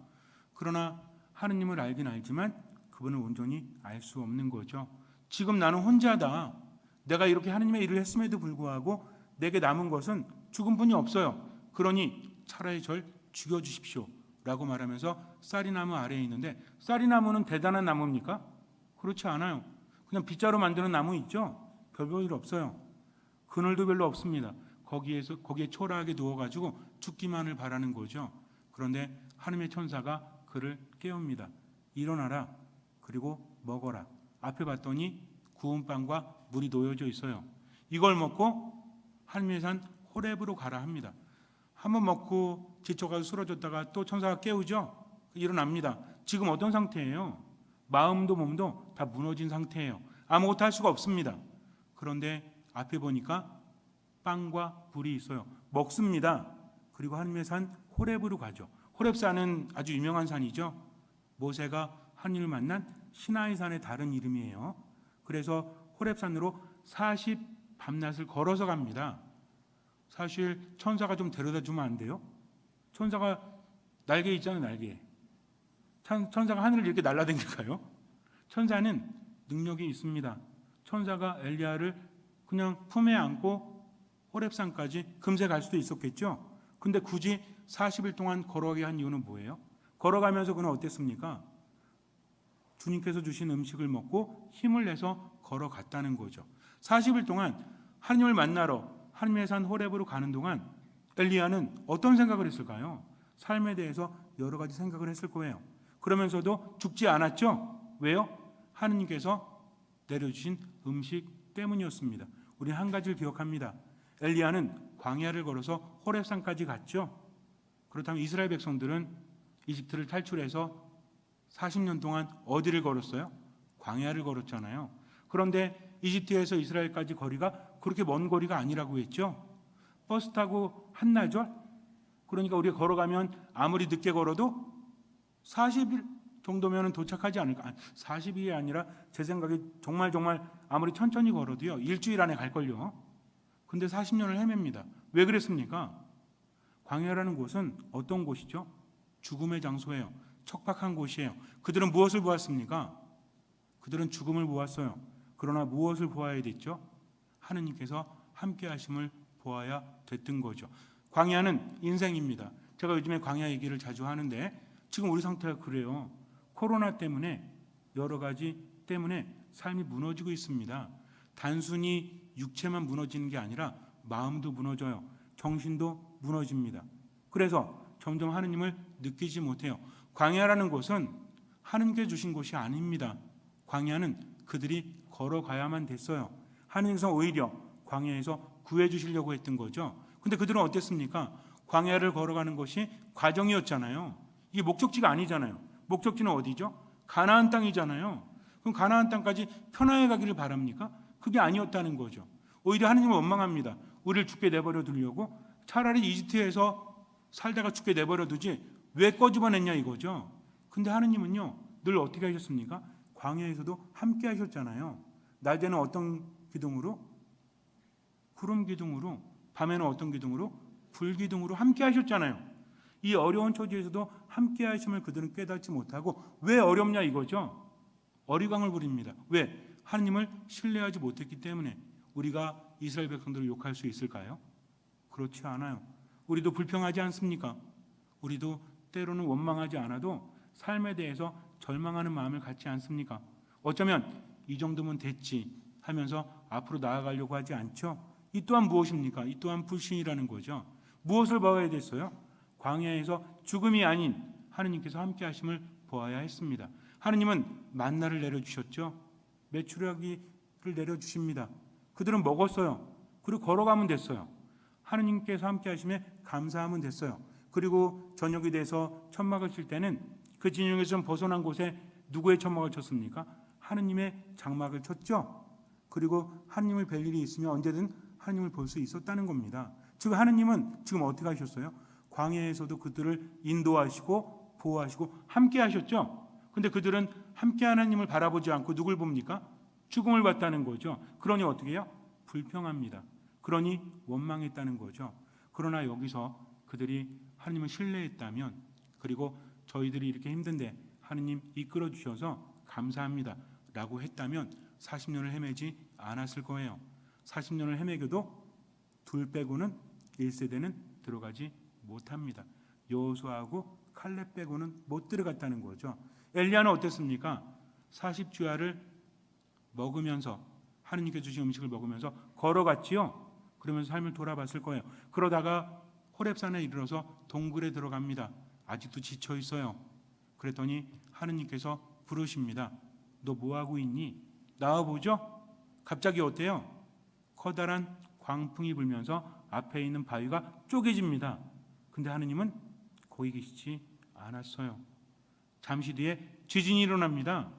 그러나 하느님을 알긴 알지만 그분을 온전히 알 수 없는 거죠. 지금 나는 혼자다. 내가 이렇게 하느님의 일을 했음에도 불구하고 내게 남은 것은 죽음뿐이 없어요. 그러니 차라리 절 죽여주십시오. 라고 말하면서 쌀이나무 아래에 있는데 쌀이나무는 대단한 나무입니까? 그렇지 않아요. 그냥 빗자루 만드는 나무 있죠? 별볼 없어요. 그늘도 별로 없습니다. 거기에 초라하게 누워가지고 죽기만을 바라는 거죠. 그런데 하느님의 천사가 그를 깨웁니다. 일어나라. 그리고 먹어라. 앞에 봤더니 구운 빵과 물이 놓여져 있어요. 이걸 먹고 하느님의 산 호렙으로 가라 합니다. 한번 먹고 지쳐가서 쓰러졌다가 또 천사가 깨우죠. 일어납니다. 지금 어떤 상태예요? 마음도 몸도 다 무너진 상태예요. 아무것도 할 수가 없습니다. 그런데 앞에 보니까 빵과 불이 있어요. 먹습니다. 그리고 하느님의 산 호렙으로 가죠. 호렙산은 아주 유명한 산이죠. 모세가 하느님을 만난 시나이 산의 다른 이름이에요. 그래서 호렙산으로 40 밤낮을 걸어서 갑니다. 사실 천사가 좀 데려다 주면 안 돼요? 천사가 날개 있잖아요, 날개. 천사가 하늘을 이렇게 날아다닐까요? 천사는 능력이 있습니다. 천사가 엘리야를 그냥 품에 안고 호렙산까지 금세 갈 수도 있었겠죠. 근데 굳이 40일 동안 걸어가게 한 이유는 뭐예요? 걸어가면서 그는 어땠습니까? 주님께서 주신 음식을 먹고 힘을 내서 걸어갔다는 거죠. 40일 동안 하느님을 만나러 하느님의 산 호렙으로 가는 동안 엘리야는 어떤 생각을 했을까요? 삶에 대해서 여러 가지 생각을 했을 거예요. 그러면서도 죽지 않았죠. 왜요? 하느님께서 내려주신 음식 때문이었습니다. 우리 한 가지를 기억합니다. 엘리야는 광야를 걸어서 호렙산까지 갔죠. 그렇다면 이스라엘 백성들은 이집트를 탈출해서 40년 동안 어디를 걸었어요? 광야를 걸었잖아요. 그런데 이집트에서 이스라엘까지 거리가 그렇게 먼 거리가 아니라고 했죠. 버스 타고 한나절? 그러니까 우리가 걸어가면 아무리 늦게 걸어도 40일 정도면 도착하지 않을까. 40일이 아니라 제 생각에 정말 아무리 천천히 걸어도요. 일주일 안에 갈걸요. 근데 40년을 헤맵니다. 왜 그랬습니까? 광야라는 곳은 어떤 곳이죠? 죽음의 장소예요. 척박한 곳이에요. 그들은 무엇을 보았습니까? 그들은 죽음을 보았어요. 그러나 무엇을 보아야 됐죠? 하느님께서 함께 하심을 보아야 됐던 거죠. 광야는 인생입니다. 제가 요즘에 광야 얘기를 자주 하는데 지금 우리 상태가 그래요. 코로나 때문에 여러 가지 때문에 삶이 무너지고 있습니다. 단순히 육체만 무너지는 게 아니라 마음도 무너져요. 정신도 무너집니다. 그래서 점점 하느님을 느끼지 못해요. 광야라는 곳은 하느님께 주신 곳이 아닙니다. 광야는 그들이 걸어가야만 됐어요. 하느님께서 오히려 광야에서 구해주시려고 했던 거죠. 근데 그들은 어땠습니까? 광야를 걸어가는 것이 과정이었잖아요. 이게 목적지가 아니잖아요. 목적지는 어디죠? 가나안 땅이잖아요. 그럼 가나안 땅까지 편하게 가기를 바랍니까? 그게 아니었다는 거죠. 오히려 하느님은 원망합니다. 우리를 죽게 내버려 두려고 차라리 이집트에서 살다가 죽게 내버려 두지 왜 꺼집어냈냐 이거죠. 근데 하느님은요 늘 어떻게 하셨습니까? 광야에서도 함께 하셨잖아요. 낮에는 어떤 기둥으로? 구름 기둥으로. 밤에는 어떤 기둥으로? 불 기둥으로 함께 하셨잖아요. 이 어려운 처지에서도 함께 하심을 그들은 깨닫지 못하고 왜 어렵냐 이거죠. 어리광을 부립니다. 왜? 하느님을 신뢰하지 못했기 때문에. 우리가 이스라엘 백성들을 욕할 수 있을까요? 그렇지 않아요. 우리도 불평하지 않습니까? 우리도 때로는 원망하지 않아도 삶에 대해서 절망하는 마음을 갖지 않습니까? 어쩌면 이 정도면 됐지 하면서 앞으로 나아가려고 하지 않죠? 이 또한 무엇입니까? 이 또한 불신이라는 거죠. 무엇을 봐야 됐어요? 광야에서 죽음이 아닌 하느님께서 함께 하심을 보아야 했습니다. 하느님은 만나를 내려주셨죠. 메추라기를 내려주십니다. 그들은 먹었어요. 그리고 걸어가면 됐어요. 하느님께서 함께 하심에 감사하면 됐어요. 그리고 저녁이 돼서 천막을 칠 때는 그 진영에서 좀 벗어난 곳에 누구의 천막을 쳤습니까? 하느님의 장막을 쳤죠. 그리고 하느님을 뵐 일이 있으면 언제든 하느님을 볼 수 있었다는 겁니다. 즉 하느님은 지금 어떻게 하셨어요? 광야에서도 그들을 인도하시고 보호하시고 함께 하셨죠. 근데 그들은 함께 하나님을 바라보지 않고 누굴 봅니까? 죽음을 봤다는 거죠. 그러니 어떻게 해요? 불평합니다. 그러니 원망했다는 거죠. 그러나 여기서 그들이 하느님을 신뢰했다면, 그리고 저희들이 이렇게 힘든데 하느님 이끌어 주셔서 감사합니다 라고 했다면 40년을 헤매지 않았을 거예요. 40년을 헤매겨도 둘 빼고는 1세대는 들어가지 못합니다. 여호수아하고 칼렙 빼고는 못 들어갔다는 거죠. 엘리야는 어땠습니까? 40주야를 먹으면서, 하느님께 주신 음식을 먹으면서 걸어갔지요. 그러면서 삶을 돌아봤을 거예요. 그러다가 호렙산에 이르러서 동굴에 들어갑니다. 아직도 지쳐 있어요. 그랬더니 하느님께서 부르십니다. 너 뭐하고 있니? 나와보죠. 갑자기 어때요? 커다란 광풍이 불면서 앞에 있는 바위가 쪼개집니다. 근데 하느님은 거기 계시지 않았어요. 잠시 뒤에 지진이 일어납니다.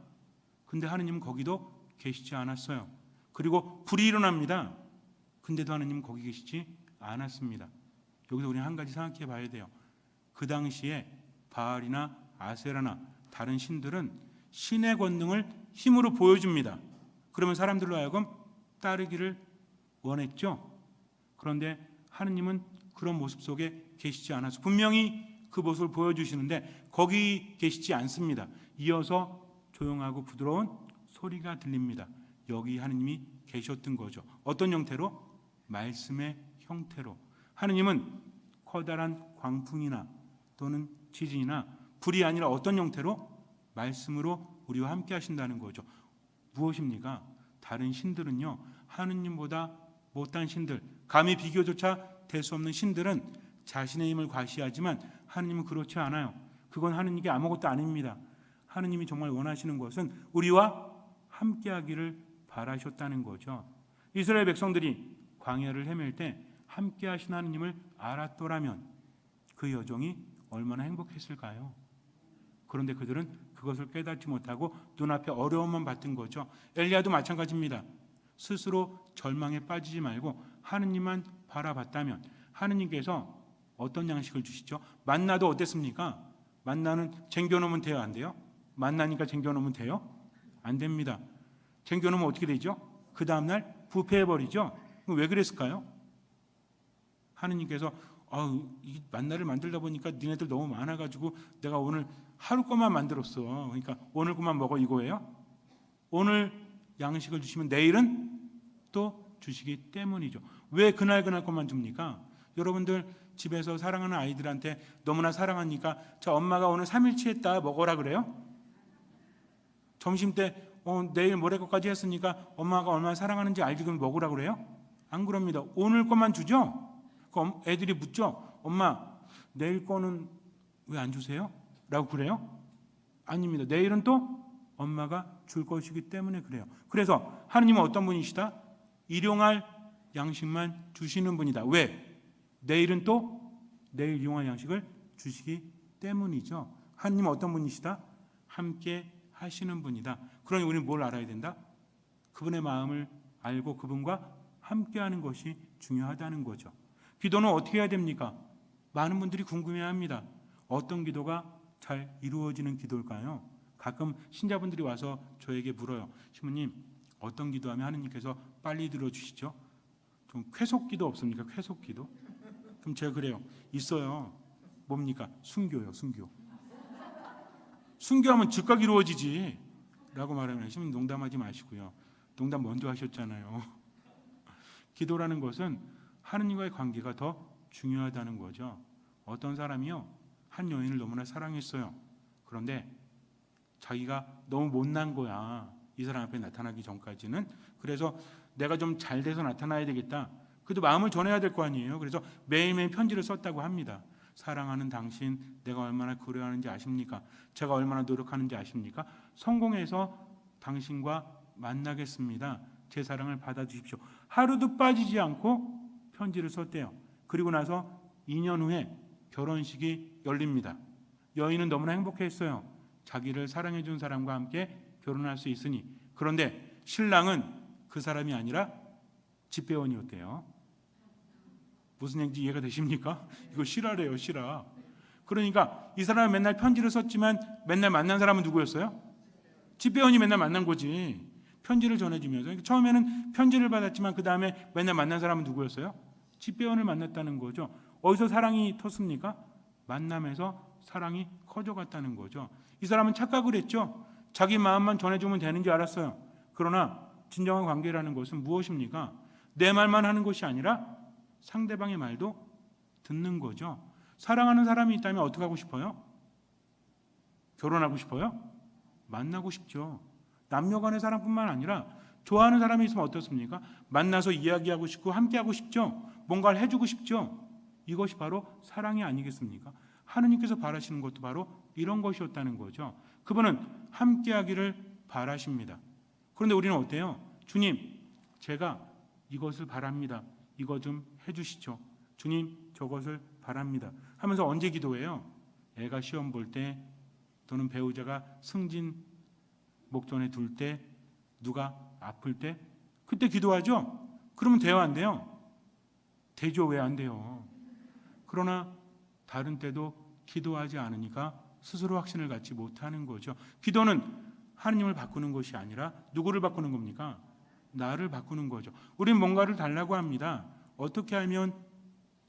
근데 하느님은 거기도 계시지 않았어요. 그리고 불이 일어납니다. 근데도 하느님은 거기 계시지 않았습니다. 여기서 우리는 한 가지 생각해 봐야 돼요. 그 당시에 바알이나 아세라나 다른 신들은 신의 권능을 힘으로 보여줍니다. 그러면 사람들로 하여금 따르기를 원했죠. 그런데 하느님은 그런 모습 속에 계시지 않아서 분명히 그 모습을 보여주시는데 거기 계시지 않습니다. 이어서 조용하고 부드러운 소리가 들립니다. 여기 하느님이 계셨던 거죠. 어떤 형태로? 말씀의 형태로. 하느님은 커다란 광풍이나 또는 지진이나 불이 아니라 어떤 형태로? 말씀으로 우리와 함께 하신다는 거죠. 무엇입니까? 다른 신들은요, 하느님보다 못한 신들, 감히 비교조차 될 수 없는 신들은 자신의 힘을 과시하지만 하느님은 그렇지 않아요. 그건 하느님께 아무것도 아닙니다. 하느님이 정말 원하시는 것은 우리와 함께 하기를 바라셨다는 거죠. 이스라엘 백성들이 광야를 헤맬 때 함께 하신 하느님을 알았더라면 그 여정이 얼마나 행복했을까요? 그런데 그들은 그것을 깨닫지 못하고 눈앞에 어려움만 봤던 거죠. 엘리야도 마찬가지입니다. 스스로 절망에 빠지지 말고 하느님만 바라봤다면 하느님께서 어떤 양식을 주시죠? 만나도 어땠습니까? 만나는 쟁겨놓으면 돼요? 안 돼요? 만나니까 쟁겨놓으면 돼요? 안 됩니다. 쟁겨놓으면 어떻게 되죠? 그 다음날 부패해버리죠. 왜 그랬을까요? 하느님께서 이 만나를 만들다 보니까 니네들 너무 많아가지고 내가 오늘 하루 것만 만들었어. 그러니까 오늘 것만 먹어 이거예요? 오늘 양식을 주시면 내일은 또 주시기 때문이죠. 왜 그날 것만 줍니까? 여러분들 집에서 사랑하는 아이들한테 너무나 사랑하니까 자, 엄마가 오늘 3일치 했다 먹어라 그래요? 점심 때 내일 모레 것까지 했으니까 엄마가 얼마나 사랑하는지 알지 그럼 먹으라 그래요? 안 그럽니다. 오늘 것만 주죠? 그럼 애들이 묻죠. 엄마 내일 거는 왜 안 주세요? 라고 그래요? 아닙니다. 내일은 또 엄마가 줄 것이기 때문에 그래요. 그래서 하느님은 어떤 분이시다? 일용할 양식만 주시는 분이다. 왜? 내일은 또 내일 일용할 양식을 주시기 때문이죠. 하느님은 어떤 분이시다? 함께 하시는 분이다. 그러니 우리는 뭘 알아야 된다? 그분의 마음을 알고 그분과 함께하는 것이 중요하다는 거죠. 기도는 어떻게 해야 됩니까? 많은 분들이 궁금해합니다. 어떤 기도가 잘 이루어지는 기도일까요? 가끔 신자분들이 와서 저에게 물어요. 신부님 어떤 기도하면 하느님께서 빨리 들어주시죠? 좀 쾌속기도 없습니까? 쾌속기도? 그럼 제가 그래요. 있어요. 뭡니까? 순교요. 순교. 순교하면 즉각 이루어지지 라고 말하면 신부님 농담하지 마시고요. 농담 먼저 하셨잖아요. 기도라는 것은 하느님과의 관계가 더 중요하다는 거죠. 어떤 사람이요 한 여인을 너무나 사랑했어요. 그런데 자기가 너무 못난 거야. 이 사람 앞에 나타나기 전까지는. 그래서 내가 좀 잘 돼서 나타나야 되겠다. 그래도 마음을 전해야 될 거 아니에요. 그래서 매일매일 편지를 썼다고 합니다. 사랑하는 당신 내가 얼마나 그리워하는지 아십니까? 제가 얼마나 노력하는지 아십니까? 성공해서 당신과 만나겠습니다. 제 사랑을 받아주십시오. 하루도 빠지지 않고 편지를 썼대요. 그리고 나서 2년 후에 결혼식이 열립니다. 여인은 너무나 행복했어요. 자기를 사랑해준 사람과 함께 결혼할 수 있으니. 그런데 신랑은 그 사람이 아니라 집배원이었대요. 무슨 얘기인지 이해가 되십니까? 이거 실화래요, 실화. 그러니까 이 사람은 맨날 편지를 썼지만 맨날 만난 사람은 누구였어요? 집배원이 맨날 만난 거지. 편지를 전해주면서. 처음에는 편지를 받았지만 그 다음에 맨날 만난 사람은 누구였어요? 집배원을 만났다는 거죠. 어디서 사랑이 텄습니까? 만남에서 사랑이 커져갔다는 거죠. 이 사람은 착각을 했죠. 자기 마음만 전해주면 되는 줄 알았어요. 그러나 진정한 관계라는 것은 무엇입니까? 내 말만 하는 것이 아니라 상대방의 말도 듣는 거죠. 사랑하는 사람이 있다면 어떻게 하고 싶어요? 결혼하고 싶어요? 만나고 싶죠. 남녀 간의 사랑뿐만 아니라 좋아하는 사람이 있으면 어떻습니까? 만나서 이야기하고 싶고 함께하고 싶죠. 뭔가를 해주고 싶죠. 이것이 바로 사랑이 아니겠습니까? 하느님께서 바라시는 것도 바로 이런 것이었다는 거죠. 그분은 함께하기를 바라십니다. 그런데 우리는 어때요? 주님, 제가 이것을 바랍니다. 이거 좀 해주시죠. 주님, 저것을 바랍니다. 하면서 언제 기도해요? 애가 시험 볼 때 또는 배우자가 승진 목전에 둘 때, 누가 아플 때 그때 기도하죠? 그러면 돼요, 안 돼요? 되죠. 왜 안 돼요? 그러나 다른 때도 기도하지 않으니까 스스로 확신을 갖지 못하는 거죠. 기도는 하느님을 바꾸는 것이 아니라 누구를 바꾸는 겁니까? 나를 바꾸는 거죠. 우리는 뭔가를 달라고 합니다. 어떻게 하면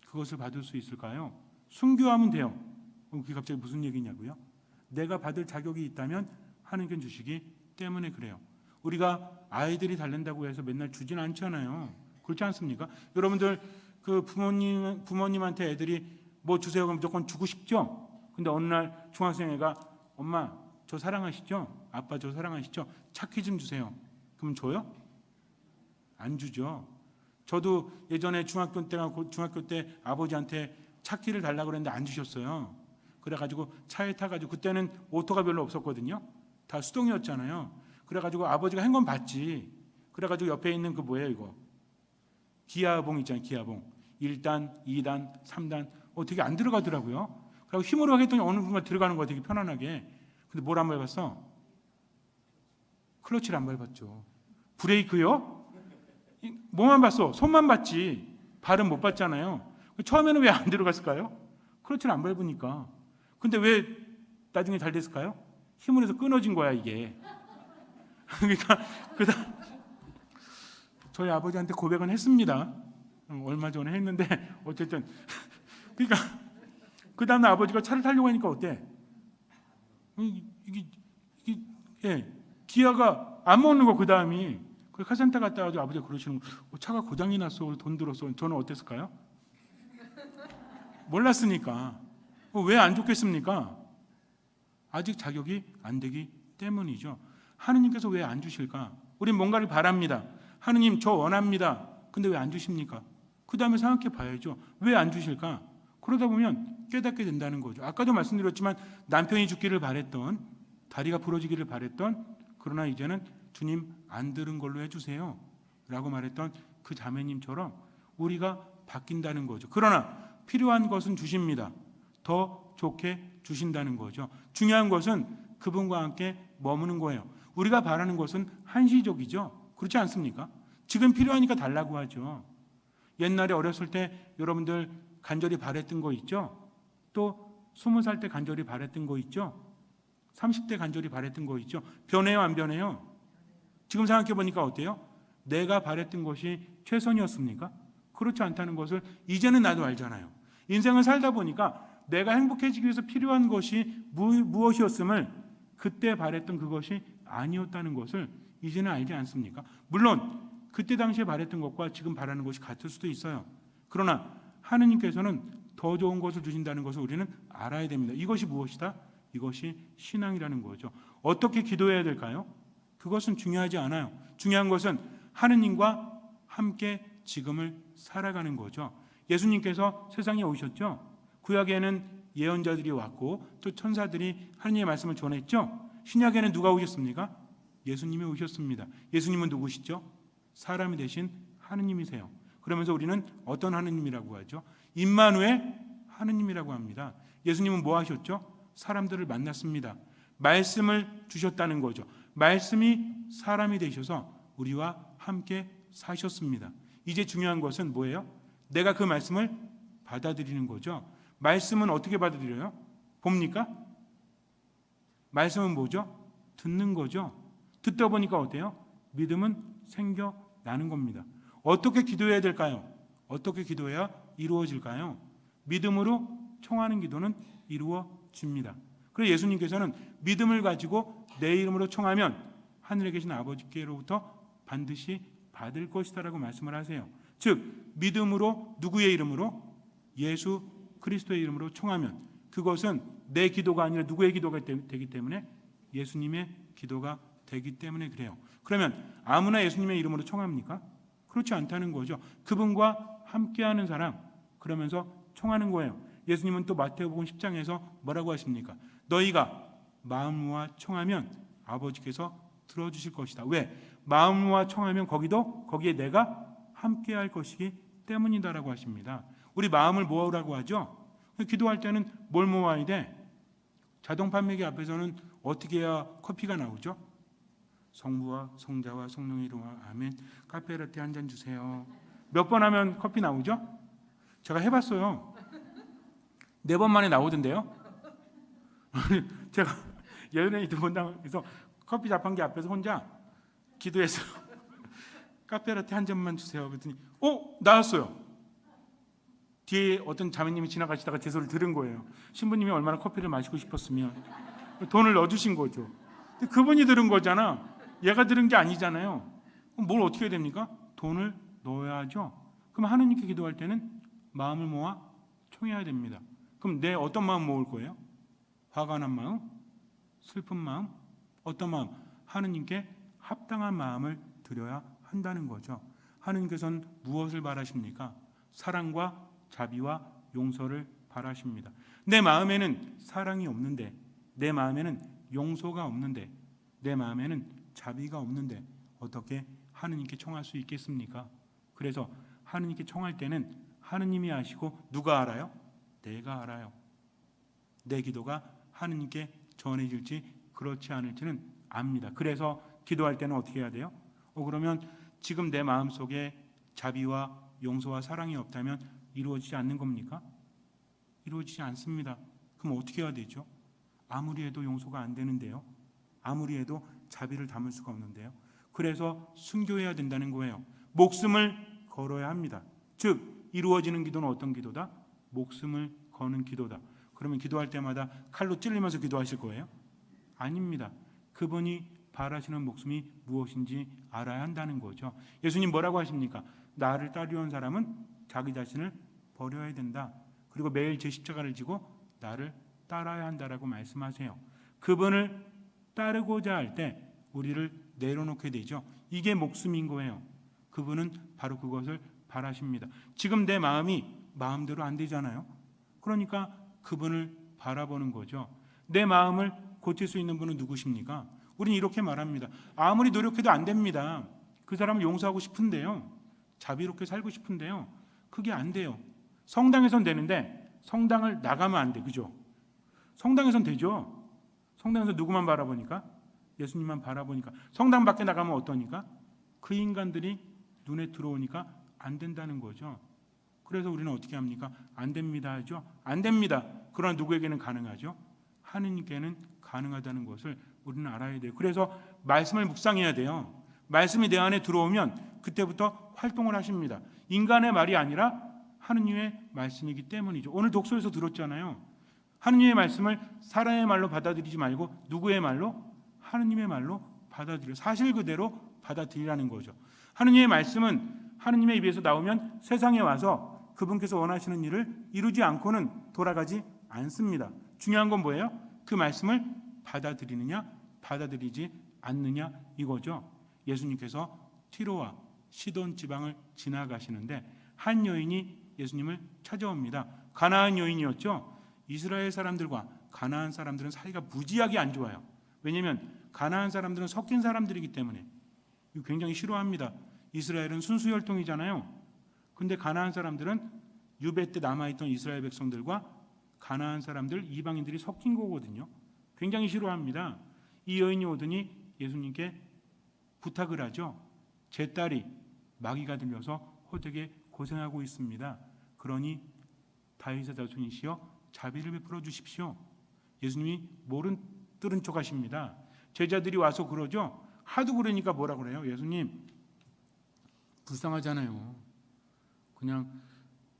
그것을 받을 수 있을까요? 순교하면 돼요. 그게 갑자기 무슨 얘기냐고요? 내가 받을 자격이 있다면 하느님께 주시기 때문에 그래요. 우리가 아이들이 달란다고 해서 맨날 주진 않잖아요. 그렇지 않습니까? 여러분들 그 부모님한테 애들이 뭐 주세요 그럼 무조건 주고 싶죠? 근데 어느 날 중학생 애가 엄마 저 사랑하시죠? 아빠 저 사랑하시죠? 차키 좀 주세요. 그럼 줘요? 안 주죠. 저도 예전에 중학교 때 아버지한테 차키를 달라고 그랬는데 안 주셨어요. 그래가지고 차에 타가지고 그때는 오토가 별로 없었거든요. 다 수동이었잖아요. 그래가지고 아버지가 한 건 봤지. 그래가지고 옆에 있는 그 뭐예요 이거 기아봉 있잖아요. 기아봉 1단, 2단, 3단 되게 안 들어가더라고요. 그리고 힘으로 하겠더니 어느 순간 들어가는 거야 되게 편안하게. 근데 뭘 안 밟았어? 클러치를 안 밟았죠. 브레이크요? 뭐만 봤어? 손만 봤지. 발은 못 봤잖아요. 처음에는 왜 안 들어갔을까요? 클러치를 안 밟으니까. 근데 왜 나중에 잘 됐을까요? 힘을 해서 끊어진 거야 이게. 그러니까 그다음 저희 아버지한테 고백은 했습니다. 얼마 전에 했는데 어쨌든 그러니까 그 다음날 아버지가 차를 타려고 하니까 어때? 이게 기아가 안 먹는 거 그 다음이. 그 카센터 갔다 와도 아버지가 그러시는 거, 차가 고장이 났어, 돈 들었어. 저는 어땠을까요? 몰랐으니까. 왜 안 좋겠습니까? 아직 자격이 안 되기 때문이죠. 하느님께서 왜 안 주실까? 우린 뭔가를 바랍니다. 하느님 저 원합니다. 근데 왜 안 주십니까? 그 다음에 생각해 봐야죠. 왜 안 주실까? 그러다 보면 깨닫게 된다는 거죠. 아까도 말씀드렸지만 남편이 죽기를 바랬던, 다리가 부러지기를 바랬던, 그러나 이제는 주님 안 들은 걸로 해주세요 라고 말했던 그 자매님처럼 우리가 바뀐다는 거죠. 그러나 필요한 것은 주십니다. 더 좋게 주신다는 거죠. 중요한 것은 그분과 함께 머무는 거예요. 우리가 바라는 것은 한시적이죠. 그렇지 않습니까? 지금 필요하니까 달라고 하죠. 옛날에 어렸을 때 여러분들 간절히 바랬던 거 있죠? 또 20살 때 간절히 바랬던 거 있죠? 30대 간절히 바랬던 거 있죠? 변해요, 안 변해요? 지금 생각해 보니까 어때요? 내가 바랬던 것이 최선이었습니까? 그렇지 않다는 것을 이제는 나도 알잖아요. 인생을 살다 보니까 내가 행복해지기 위해서 필요한 것이 무엇이었음을 그때 바랬던 그것이 아니었다는 것을 이제는 알지 않습니까? 물론 그때 당시에 바랬던 것과 지금 바라는 것이 같을 수도 있어요. 그러나 하느님께서는 더 좋은 것을 주신다는 것을 우리는 알아야 됩니다. 이것이 무엇이다? 이것이 신앙이라는 거죠. 어떻게 기도해야 될까요? 그것은 중요하지 않아요. 중요한 것은 하느님과 함께 지금을 살아가는 거죠. 예수님께서 세상에 오셨죠. 구약에는 예언자들이 왔고 또 천사들이 하느님의 말씀을 전했죠. 신약에는 누가 오셨습니까? 예수님이 오셨습니다. 예수님은 누구시죠? 사람이 되신 하느님이세요. 그러면서 우리는 어떤 하느님이라고 하죠? 임마누엘 하느님이라고 합니다. 예수님은 뭐 하셨죠? 사람들을 만났습니다. 말씀을 주셨다는 거죠. 말씀이 사람이 되셔서 우리와 함께 사셨습니다. 이제 중요한 것은 뭐예요? 내가 그 말씀을 받아들이는 거죠. 말씀은 어떻게 받아들여요? 봅니까? 말씀은 뭐죠? 듣는 거죠. 듣다 보니까 어때요? 믿음은 생겨나는 겁니다. 어떻게 기도해야 될까요? 어떻게 기도해야 이루어질까요? 믿음으로 청하는 기도는 이루어집니다. 그래서 예수님께서는 믿음을 가지고 내 이름으로 청하면 하늘에 계신 아버지께로부터 반드시 받을 것이다라고 말씀을 하세요. 즉 믿음으로 누구의 이름으로? 예수 그리스도의 이름으로 청하면 그것은 내 기도가 아니라 누구의 기도가 되기 때문에 예수님의 기도가 되기 때문에 그래요. 그러면 아무나 예수님의 이름으로 청합니까? 그렇지 않다는 거죠. 그분과 함께하는 사람, 그러면서 청하는 거예요. 예수님은 또 마태복음 10장에서 뭐라고 하십니까? 너희가 마음과 청하면 아버지께서 들어주실 것이다. 왜? 마음과 청하면 거기에 내가 함께할 것이기 때문이다라고 하십니다. 우리 마음을 모으라고 하죠. 기도할 때는 뭘 모아야 돼? 자동 판매기 앞에서는 어떻게 해야 커피가 나오죠? 성부와 성자와 성령의 이름으로 아멘. 카페라떼 한 잔 주세요. 몇 번 하면 커피 나오죠? 제가 해봤어요. 4번 만에 나오던데요. 제가 예전에 2번 당해서 커피 자판기 앞에서 혼자 기도해서 카페라떼 한 잔만 주세요. 그랬더니 나왔어요. 뒤에 어떤 자매님이 지나가시다가 제 소리를 들은 거예요. 신부님이 얼마나 커피를 마시고 싶었으면 돈을 넣어주신 거죠. 근데 그분이 들은 거잖아. 얘가 들은 게 아니잖아요. 그럼 뭘 어떻게 해야 됩니까? 돈을 넣어야죠. 그럼 하느님께 기도할 때는 마음을 모아 청해야 됩니다. 그럼 내 어떤 마음 모을 거예요? 화가 난 마음? 슬픈 마음? 어떤 마음? 하느님께 합당한 마음을 드려야 한다는 거죠. 하느님께서는 무엇을 바라십니까? 사랑과 자비와 용서를 바라십니다. 내 마음에는 사랑이 없는데, 내 마음에는 용서가 없는데, 내 마음에는 자비가 없는데 어떻게 하느님께 청할 수 있겠습니까? 그래서 하느님께 청할 때는 하느님이 아시고 누가 알아요? 내가 알아요. 내 기도가 하느님께 전해질지 그렇지 않을지는 압니다. 그래서 기도할 때는 어떻게 해야 돼요? 그러면 지금 내 마음속에 자비와 용서와 사랑이 없다면 이루어지지 않는 겁니까? 이루어지지 않습니다. 그럼 어떻게 해야 되죠? 아무리 해도 용서가 안 되는데요. 아무리 해도 자비를 담을 수가 없는데요. 그래서 순교해야 된다는 거예요. 목숨을 걸어야 합니다. 즉 이루어지는 기도는 어떤 기도다? 목숨을 거는 기도다. 그러면 기도할 때마다 칼로 찔리면서 기도하실 거예요? 아닙니다. 그분이 바라시는 목숨이 무엇인지 알아야 한다는 거죠. 예수님 뭐라고 하십니까? 나를 따르려는 사람은 자기 자신을 버려야 된다. 그리고 매일 제 십자가를 지고 나를 따라야 한다라고 말씀하세요. 그분을 따르고자 할 때 우리를 내려놓게 되죠. 이게 목숨인 거예요. 그분은 바로 그것을 바라십니다. 지금 내 마음이 마음대로 안 되잖아요. 그러니까 그분을 바라보는 거죠. 내 마음을 고칠 수 있는 분은 누구십니까? 우리는 이렇게 말합니다. 아무리 노력해도 안 됩니다. 그 사람을 용서하고 싶은데요, 자비롭게 살고 싶은데요, 그게 안 돼요. 성당에선 되는데 성당을 나가면 안 돼. 그죠? 성당에선 되죠. 성당에서 누구만 바라보니까? 예수님만 바라보니까. 성당 밖에 나가면 어떠니까? 그 인간들이 눈에 들어오니까 안 된다는 거죠. 그래서 우리는 어떻게 합니까? 안 됩니다 하죠. 안 됩니다. 그러나 누구에게는 가능하죠? 하느님께는 가능하다는 것을 우리는 알아야 돼요. 그래서 말씀을 묵상해야 돼요. 말씀이 내 안에 들어오면 그때부터 활동을 하십니다. 인간의 말이 아니라 하느님의 말씀이기 때문이죠. 오늘 독서에서 들었잖아요. 하느님의 말씀을 사람의 말로 받아들이지 말고 누구의 말로? 하느님의 말로 받아들여 사실 그대로 받아들이라는 거죠. 하느님의 말씀은 하느님의 입에서 나오면 세상에 와서 그분께서 원하시는 일을 이루지 않고는 돌아가지 않습니다. 중요한 건 뭐예요? 그 말씀을 받아들이느냐 받아들이지 않느냐 이거죠. 예수님께서 티로와 시돈 지방을 지나가시는데 한 여인이 예수님을 찾아옵니다. 가나안 여인이었죠. 이스라엘 사람들과 가나안 사람들은 사이가 무지하게 안 좋아요. 왜냐하면 가나안 사람들은 섞인 사람들이기 때문에 이거 굉장히 싫어합니다. 이스라엘은 순수혈통이잖아요. 근데 가나안 사람들은 유배 때 남아있던 이스라엘 백성들과 가나안 사람들, 이방인들이 섞인 거거든요. 굉장히 싫어합니다. 이 여인이 오더니 예수님께 부탁을 하죠. 제 딸이 마귀가 들려서 호되게 고생하고 있습니다. 그러니 다윗의 자손이시여 자비를 베풀어 주십시오. 예수님이 모른 들은 척 하십니다. 제자들이 와서 그러죠. 하도 그러니까 뭐라 그래요? 예수님 불쌍하잖아요. 그냥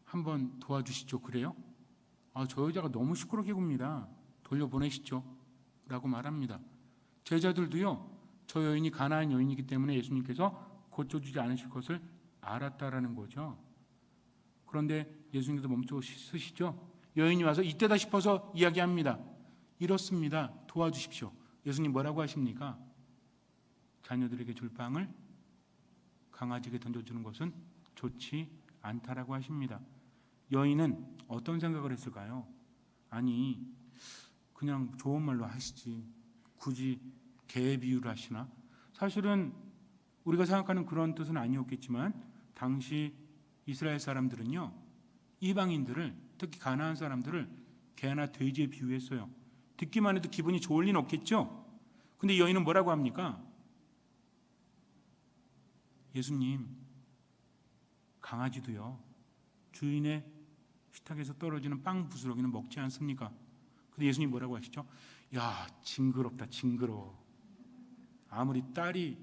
한번 도와주시죠. 그래요? 저 여자가 너무 시끄럽게 굽니다. 돌려보내시죠. 라고 말합니다. 제자들도요. 저 여인이 가나안 여인이기 때문에 예수님께서 고쳐주지 않으실 것을 알았다라는 거죠. 그런데 예수님께서 멈춰 쓰시죠. 여인이 와서 이때다 싶어서 이야기합니다. 이렇습니다. 도와주십시오. 예수님 뭐라고 하십니까? 자녀들에게 줄 빵을 강아지에게 던져주는 것은 좋지 않다라고 하십니다. 여인은 어떤 생각을 했을까요? 아니 그냥 좋은 말로 하시지 굳이 개 비유를 하시나? 사실은 우리가 생각하는 그런 뜻은 아니었겠지만 당시 이스라엘 사람들은요 이방인들을 특히 가나안 사람들을 개나 돼지에 비유했어요. 듣기만 해도 기분이 좋을 리는 없겠죠. 근데 이 여인은 뭐라고 합니까? 예수님 강아지도요 주인의 식탁에서 떨어지는 빵 부스러기는 먹지 않습니까? 근데 예수님 뭐라고 하시죠? 야 징그럽다 징그러워. 아무리 딸이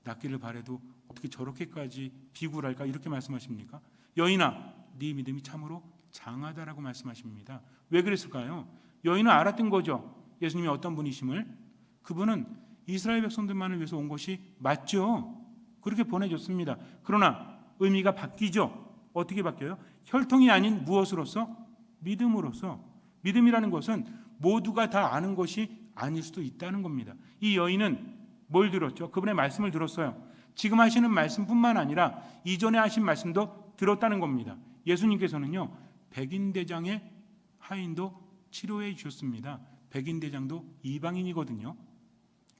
낫기를 바라도 어떻게 저렇게까지 비굴할까 이렇게 말씀하십니까? 여인아 네 믿음이 참으로 장하다라고 말씀하십니다. 왜 그랬을까요? 여인은 알았던 거죠. 예수님이 어떤 분이심을. 그분은 이스라엘 백성들만을 위해서 온 것이 맞죠. 그렇게 보내줬습니다. 그러나 의미가 바뀌죠. 어떻게 바뀌어요? 혈통이 아닌 무엇으로서? 믿음으로서. 믿음이라는 것은 모두가 다 아는 것이 아닐 수도 있다는 겁니다. 이 여인은 뭘 들었죠? 그분의 말씀을 들었어요. 지금 하시는 말씀뿐만 아니라 이전에 하신 말씀도 들었다는 겁니다. 예수님께서는요 백인대장의 하인도 치료해 주셨습니다. 백인대장도 이방인이거든요.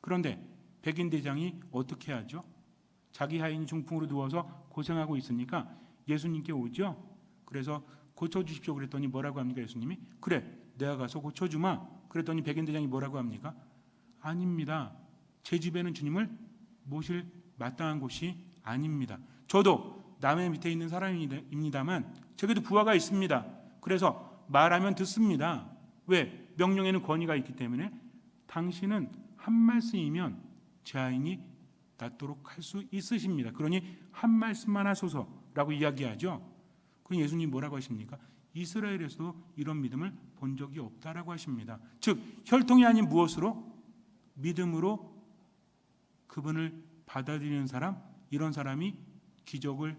그런데 백인대장이 어떻게 하죠? 자기 하인이 중풍으로 누워서 고생하고 있으니까 예수님께 오죠. 그래서 고쳐주십시오 그랬더니 뭐라고 합니까? 예수님이 그래 내가 가서 고쳐주마. 그랬더니 백인대장이 뭐라고 합니까? 아닙니다. 제 집에는 주님을 모실 마땅한 곳이 아닙니다. 저도 남의 밑에 있는 사람입니다만 제게도 부하가 있습니다. 그래서 말하면 듣습니다. 왜? 명령에는 권위가 있기 때문에. 당신은 한 말씀이면 제 하인이 낫도록 할 수 있으십니다. 그러니 한 말씀만 하소서라고 이야기하죠. 그럼 예수님 뭐라고 하십니까? 이스라엘에서도 이런 믿음을 본 적이 없다라고 하십니다. 즉 혈통이 아닌 무엇으로? 믿음으로 그분을 받아들이는 사람, 이런 사람이 기적을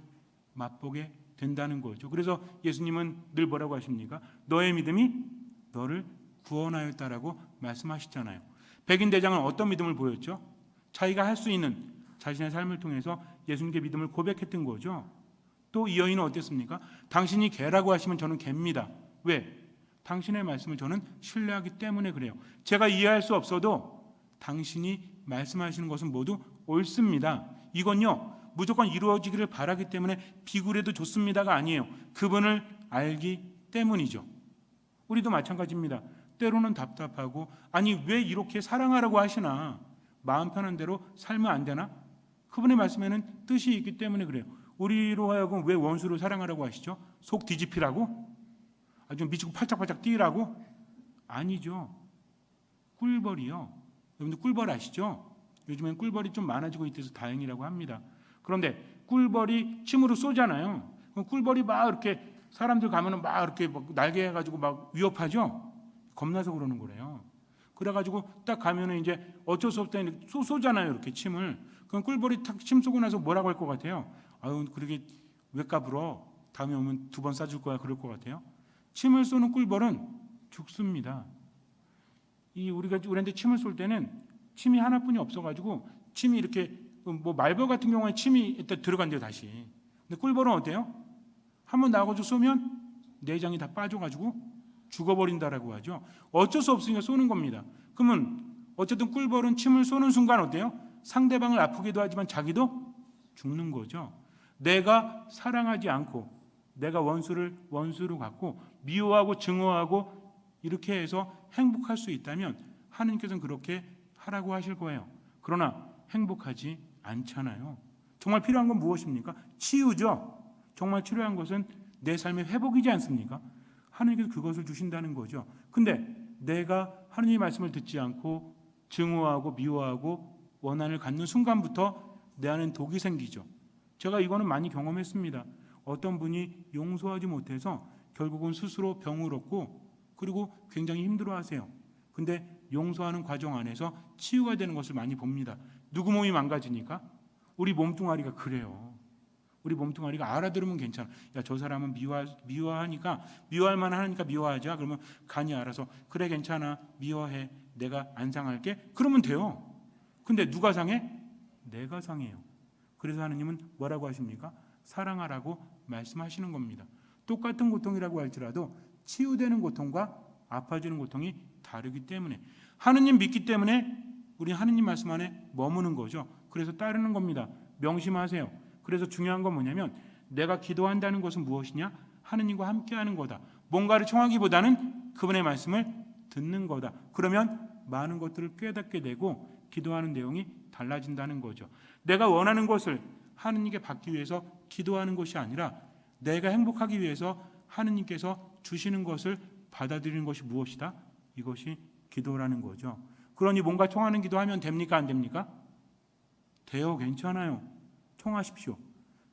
맛보게 된다는 거죠. 그래서 예수님은 늘 뭐라고 하십니까? 너의 믿음이 너를 구원하였다라고 말씀하시잖아요. 백인 대장은 어떤 믿음을 보였죠? 자기가 할 수 있는 자신의 삶을 통해서 예수님께 믿음을 고백했던 거죠. 또 이 여인은 어땠습니까? 당신이 개라고 하시면 저는 개입니다. 왜? 당신의 말씀을 저는 신뢰하기 때문에 그래요. 제가 이해할 수 없어도 당신이 말씀하시는 것은 모두 옳습니다. 이건요, 무조건 이루어지기를 바라기 때문에 비굴해도 좋습니다가 아니에요. 그분을 알기 때문이죠. 우리도 마찬가지입니다. 때로는 답답하고, 아니 왜 이렇게 사랑하라고 하시나, 마음 편한 대로 살면 안 되나? 그분의 말씀에는 뜻이 있기 때문에 그래요. 우리로 하여금 왜 원수를 사랑하라고 하시죠? 속 뒤집히라고? 아주 미치고 팔짝팔짝 뛰라고? 아니죠. 꿀벌이요. 여러분들 꿀벌 아시죠? 요즘엔 꿀벌이 좀 많아지고 있어서 다행이라고 합니다. 그런데 꿀벌이 침으로 쏘잖아요. 그럼 꿀벌이 막 이렇게 사람들 가면은 막 이렇게 막 날개 해가지고 막 위협하죠. 겁나서 그러는 거래요. 그래가지고 딱 가면은 이제 어쩔 수 없다 쏘잖아요. 이렇게 침을. 그럼 꿀벌이 탁 침 쏘고 나서 뭐라고 할 것 같아요? 아유, 그러게 왜 까불어? 다음에 오면 2번 쏴줄 거야. 그럴 것 같아요. 침을 쏘는 꿀벌은 죽습니다. 우리한테 침을 쏠 때는 침이 하나뿐이 없어가지고 침이 이렇게 뭐 말벌 같은 경우에 침이 일단 들어간대요 다시. 근데 꿀벌은 어때요? 한번 나가서 쏘면 내장이 다 빠져가지고 죽어버린다라고 하죠. 어쩔 수 없으니까 쏘는 겁니다. 그러면 어쨌든 꿀벌은 침을 쏘는 순간 어때요? 상대방을 아프기도 하지만 자기도 죽는 거죠. 내가 사랑하지 않고 내가 원수로 갖고 미워하고 증오하고 이렇게 해서 행복할 수 있다면 하느님께서는 그렇게 하라고 하실 거예요. 그러나 행복하지 않잖아요. 정말 필요한 건 무엇입니까? 치유죠. 정말 필요한 것은 내 삶의 회복이지 않습니까? 하느님께서 그것을 주신다는 거죠. 근데 내가 하느님의 말씀을 듣지 않고 증오하고 미워하고 원한을 갖는 순간부터 내 안엔 독이 생기죠. 제가 이거는 많이 경험했습니다. 어떤 분이 용서하지 못해서 결국은 스스로 병을 얻고 그리고 굉장히 힘들어하세요. 근데 용서하는 과정 안에서 치유가 되는 것을 많이 봅니다. 누구 몸이 망가지니까? 우리 몸뚱아리가 그래요. 우리 몸뚱아리가 알아들으면 괜찮아. 야, 저 사람은 미워하니까 미워할 만하니까 미워하자. 그러면 간이 알아서 그래 괜찮아. 미워해. 내가 안 상할게. 그러면 돼요. 근데 누가 상해? 내가 상해요. 그래서 하느님은 뭐라고 하십니까? 사랑하라고 말씀하시는 겁니다. 똑같은 고통이라고 할지라도 치유되는 고통과 아파지는 고통이 다르기 때문에 하느님 믿기 때문에 우리 하느님 말씀 안에 머무는 거죠. 그래서 따르는 겁니다. 명심하세요. 그래서 중요한 건 뭐냐면 내가 기도한다는 것은 무엇이냐? 하느님과 함께하는 거다. 뭔가를 청하기보다는 그분의 말씀을 듣는 거다. 그러면 많은 것들을 깨닫게 되고 기도하는 내용이 달라진다는 거죠. 내가 원하는 것을 하느님께 받기 위해서 기도하는 것이 아니라 내가 행복하기 위해서 하느님께서 주시는 것을 받아들이는 것이 무엇이다? 이것이 기도라는 거죠. 그러니 뭔가 청하는 기도하면 됩니까? 안 됩니까? 돼요. 괜찮아요. 청하십시오.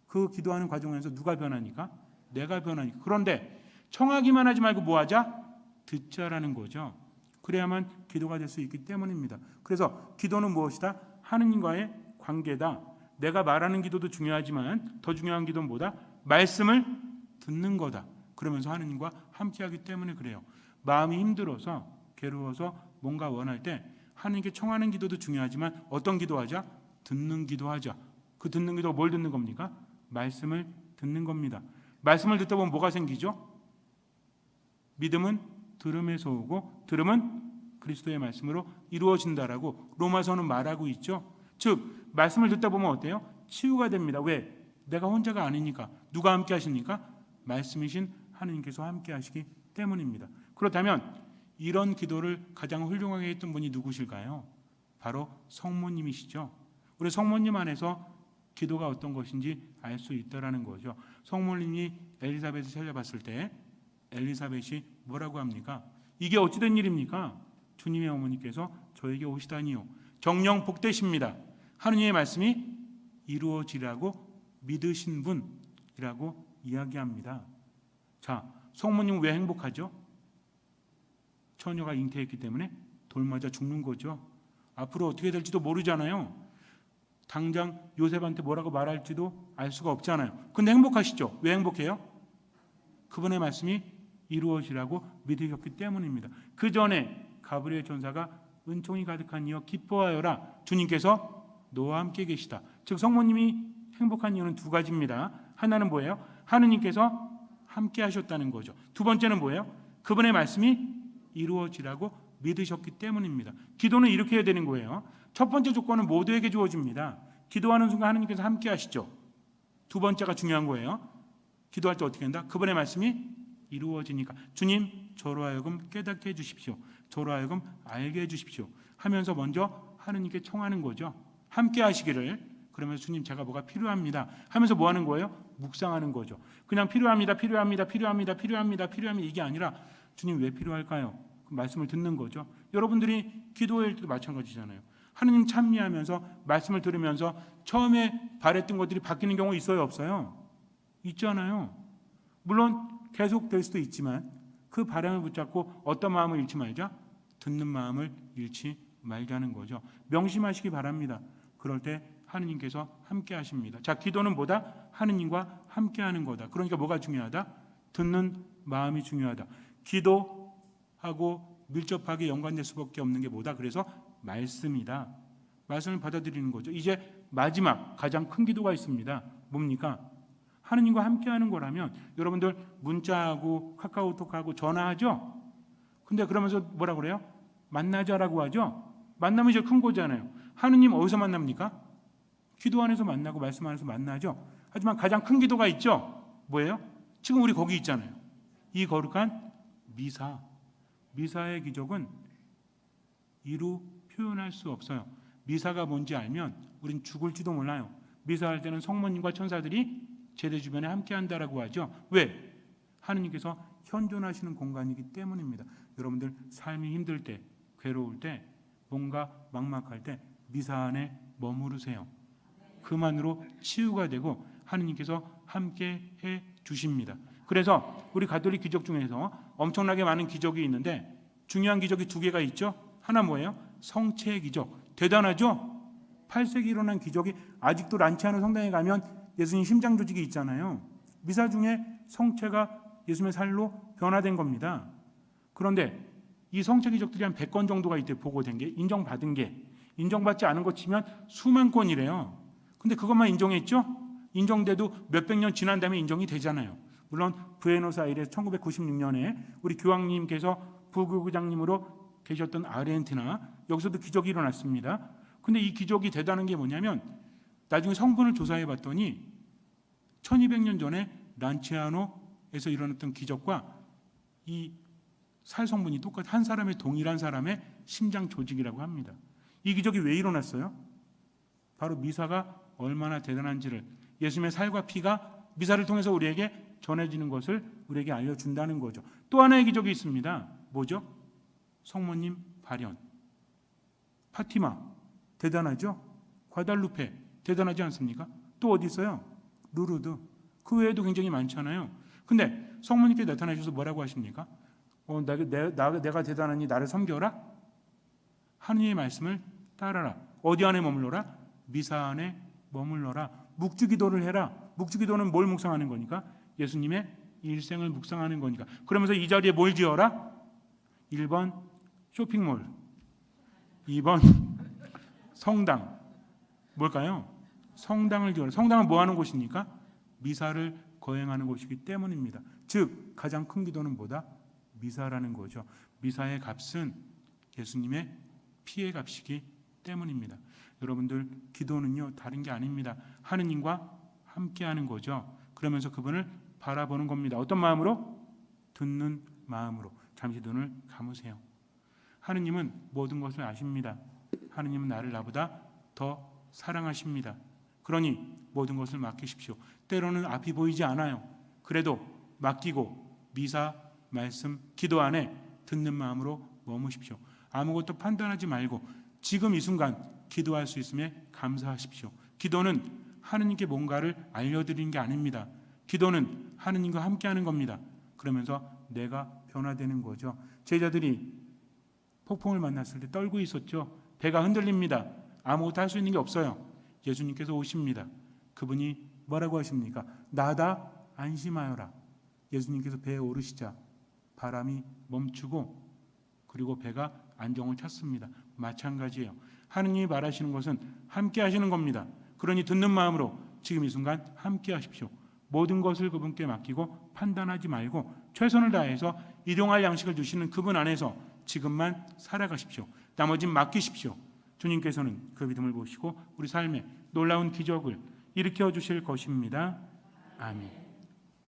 그 기도하는 과정에서 누가 변하니까? 내가 변하니까. 그런데 청하기만 하지 말고 뭐 하자? 듣자라는 거죠. 그래야만 기도가 될 수 있기 때문입니다. 그래서 기도는 무엇이다? 하느님과의 관계다. 내가 말하는 기도도 중요하지만 더 중요한 기도는 뭐다? 말씀을 듣는 거다. 그러면서 하느님과 함께하기 때문에 그래요. 마음이 힘들어서 괴로워서 뭔가 원할 때 하느님께 청하는 기도도 중요하지만 어떤 기도하자? 듣는 기도하자. 그 듣는 기도가 뭘 듣는 겁니까? 말씀을 듣는 겁니다. 말씀을 듣다 보면 뭐가 생기죠? 믿음은 들음에서 오고 들음은 그리스도의 말씀으로 이루어진다라고 로마서는 말하고 있죠. 즉 말씀을 듣다 보면 어때요? 치유가 됩니다. 왜? 내가 혼자가 아니니까. 누가 함께 하십니까? 말씀이신 하느님께서 함께 하시기 때문입니다. 그렇다면 이런 기도를 가장 훌륭하게 했던 분이 누구실까요? 바로 성모님이시죠. 우리 성모님 안에서 기도가 어떤 것인지 알 수 있다라는 거죠. 성모님이 엘리사벳을 찾아봤을 때 엘리사벳이 뭐라고 합니까? 이게 어찌된 일입니까? 주님의 어머니께서 저에게 오시다니요. 정령 복되십니다. 하느님의 말씀이 이루어지라고 믿으신 분이라고 이야기합니다. 자, 성모님은 왜 행복하죠? 처녀가 잉태했기 때문에 돌 맞아 죽는 거죠. 앞으로 어떻게 될지도 모르잖아요. 당장 요셉한테 뭐라고 말할지도 알 수가 없잖아요. 근데 행복하시죠? 왜 행복해요? 그분의 말씀이 이루어지라고 믿으셨기 때문입니다. 그 전에 가브리엘 전사가 은총이 가득한 이여 기뻐하여라, 주님께서 너와 함께 계시다. 즉 성모님이 행복한 이유는 두 가지입니다. 하나는 뭐예요? 하느님께서 함께 하셨다는 거죠. 두 번째는 뭐예요? 그분의 말씀이 이루어지라고 믿으셨기 때문입니다. 기도는 이렇게 해야 되는 거예요. 첫 번째 조건은 모두에게 주어집니다. 기도하는 순간 하느님께서 함께 하시죠. 두 번째가 중요한 거예요. 기도할 때 어떻게 한다? 그분의 말씀이 이루어지니까 주님 저로 하여금 깨닫게 해주십시오. 저로 하여금 알게 해주십시오 하면서 먼저 하느님께 청하는 거죠. 함께 하시기를. 그러면서 주님 제가 뭐가 필요합니다 하면서 뭐 하는 거예요? 묵상하는 거죠. 그냥 필요합니다 이게 아니라 주님 왜 필요할까요? 그 말씀을 듣는 거죠. 여러분들이 기도할 때도 마찬가지잖아요. 하느님 찬미하면서 말씀을 들으면서 처음에 바랬던 것들이 바뀌는 경우 있어요 없어요? 있잖아요. 물론 계속될 수도 있지만 그 바람을 붙잡고 어떤 마음을 잃지 말자? 듣는 마음을 잃지 말자는 거죠. 명심하시기 바랍니다. 그럴 때 하느님께서 함께 하십니다. 자, 기도는 뭐다? 하느님과 함께 하는 거다. 그러니까 뭐가 중요하다? 듣는 마음이 중요하다. 기도하고 밀접하게 연관될 수밖에 없는 게 뭐다? 그래서 말씀이다. 말씀을 받아들이는 거죠. 이제 마지막 가장 큰 기도가 있습니다. 뭡니까? 하느님과 함께하는 거라면 여러분들 문자하고 카카오톡하고 전화하죠. 근데 그러면서 뭐라 그래요? 만나자라고 하죠. 만나면 제일 큰 거잖아요. 하느님 어디서 만납니까? 기도 안에서 만나고 말씀 안에서 만나죠. 하지만 가장 큰 기도가 있죠. 뭐예요? 지금 우리 거기 있잖아요. 이 거룩한 미사. 미사의 기적은 이루 표현할 수 없어요. 미사가 뭔지 알면 우린 죽을지도 몰라요. 미사할 때는 성모님과 천사들이 제대 주변에 함께 한다라고 하죠. 왜? 하느님께서 현존하시는 공간이기 때문입니다. 여러분들 삶이 힘들 때, 괴로울 때, 뭔가 막막할 때 미사 안에 머무르세요. 그만으로 치유가 되고 하느님께서 함께 해 주십니다. 그래서 우리 가톨릭 기적 중에서 엄청나게 많은 기적이 있는데 중요한 기적이 두 개가 있죠. 하나 뭐예요? 성체 기적. 대단하죠? 8세기 일어난 기적이 아직도 란치아노 성당에 가면 예수님 심장 조직이 있잖아요. 미사 중에 성체가 예수님의 살로 변화된 겁니다. 그런데 이 성체 기적들이 한 100건 정도가 이때 보고된 게, 인정받은 게, 인정받지 않은 것 치면 수만 건이래요. 근데 그것만 인정했죠? 인정돼도 몇백 년 지난 다음에 인정이 되잖아요. 물론 부에노스아이레스 1996년에 우리 교황님께서 부교구장님으로 계셨던 아르헨티나, 여기서도 기적이 일어났습니다. 근데 이 기적이 대단한 게 뭐냐면 나중에 성분을 조사해 봤더니 1200년 전에 란치아노에서 일어났던 기적과 이 살 성분이 똑같은 한 사람의 동일한 사람의 심장 조직이라고 합니다. 이 기적이 왜 일어났어요? 바로 미사가 얼마나 대단한지를, 예수님의 살과 피가 미사를 통해서 우리에게 전해지는 것을 우리에게 알려준다는 거죠. 또 하나의 기적이 있습니다. 뭐죠? 성모님 발현. 파티마 대단하죠? 과달루페 대단하지 않습니까? 또 어디 있어요? 루르드. 그 외에도 굉장히 많잖아요. 근데 성모님께 나타나셔서 뭐라고 하십니까? 내가 대단하니 나를 섬겨라? 하느님의 말씀을 따라라. 어디 안에 머물러라? 미사 안에 머물러라. 묵주기도를 해라. 묵주기도는 뭘 묵상하는 거니까? 예수님의 일생을 묵상하는 거니까. 그러면서 이 자리에 뭘 지어라? 1번 쇼핑몰, 2번 성당. 뭘까요? 성당을 지어라. 성당은 뭐 하는 곳입니까? 미사를 거행하는 곳이기 때문입니다. 즉 가장 큰 기도는 뭐다? 미사라는 거죠. 미사의 값은 예수님의 피의 값이기 때문입니다. 여러분들 기도는요 다른 게 아닙니다. 하느님과 함께하는 거죠. 그러면서 그분을 바라보는 겁니다. 어떤 마음으로? 듣는 마음으로. 잠시 눈을 감으세요. 하느님은 모든 것을 아십니다. 하느님은 나를 나보다 더 사랑하십니다. 그러니 모든 것을 맡기십시오. 때로는 앞이 보이지 않아요. 그래도 맡기고 미사, 말씀, 기도 안에 듣는 마음으로 머무십시오. 아무것도 판단하지 말고 지금 이 순간 기도할 수 있음에 감사하십시오. 기도는 하느님께 뭔가를 알려드리는 게 아닙니다. 기도는 하느님과 함께하는 겁니다. 그러면서 내가 변화되는 거죠. 제자들이 폭풍을 만났을 때 떨고 있었죠. 배가 흔들립니다. 아무것도 할 수 있는 게 없어요. 예수님께서 오십니다. 그분이 뭐라고 하십니까? 나다 안심하여라. 예수님께서 배에 오르시자 바람이 멈추고 그리고 배가 안정을 찾습니다. 마찬가지예요. 하느님이 말하시는 것은 함께 하시는 겁니다. 그러니 듣는 마음으로 지금 이 순간 함께 하십시오. 모든 것을 그분께 맡기고 판단하지 말고 최선을 다해서 일용할 양식을 주시는 그분 안에서 지금만 살아가십시오. 나머지는 맡기십시오. 주님께서는 그 믿음을 보시고 우리 삶에 놀라운 기적을 일으켜 주실 것입니다. 아멘.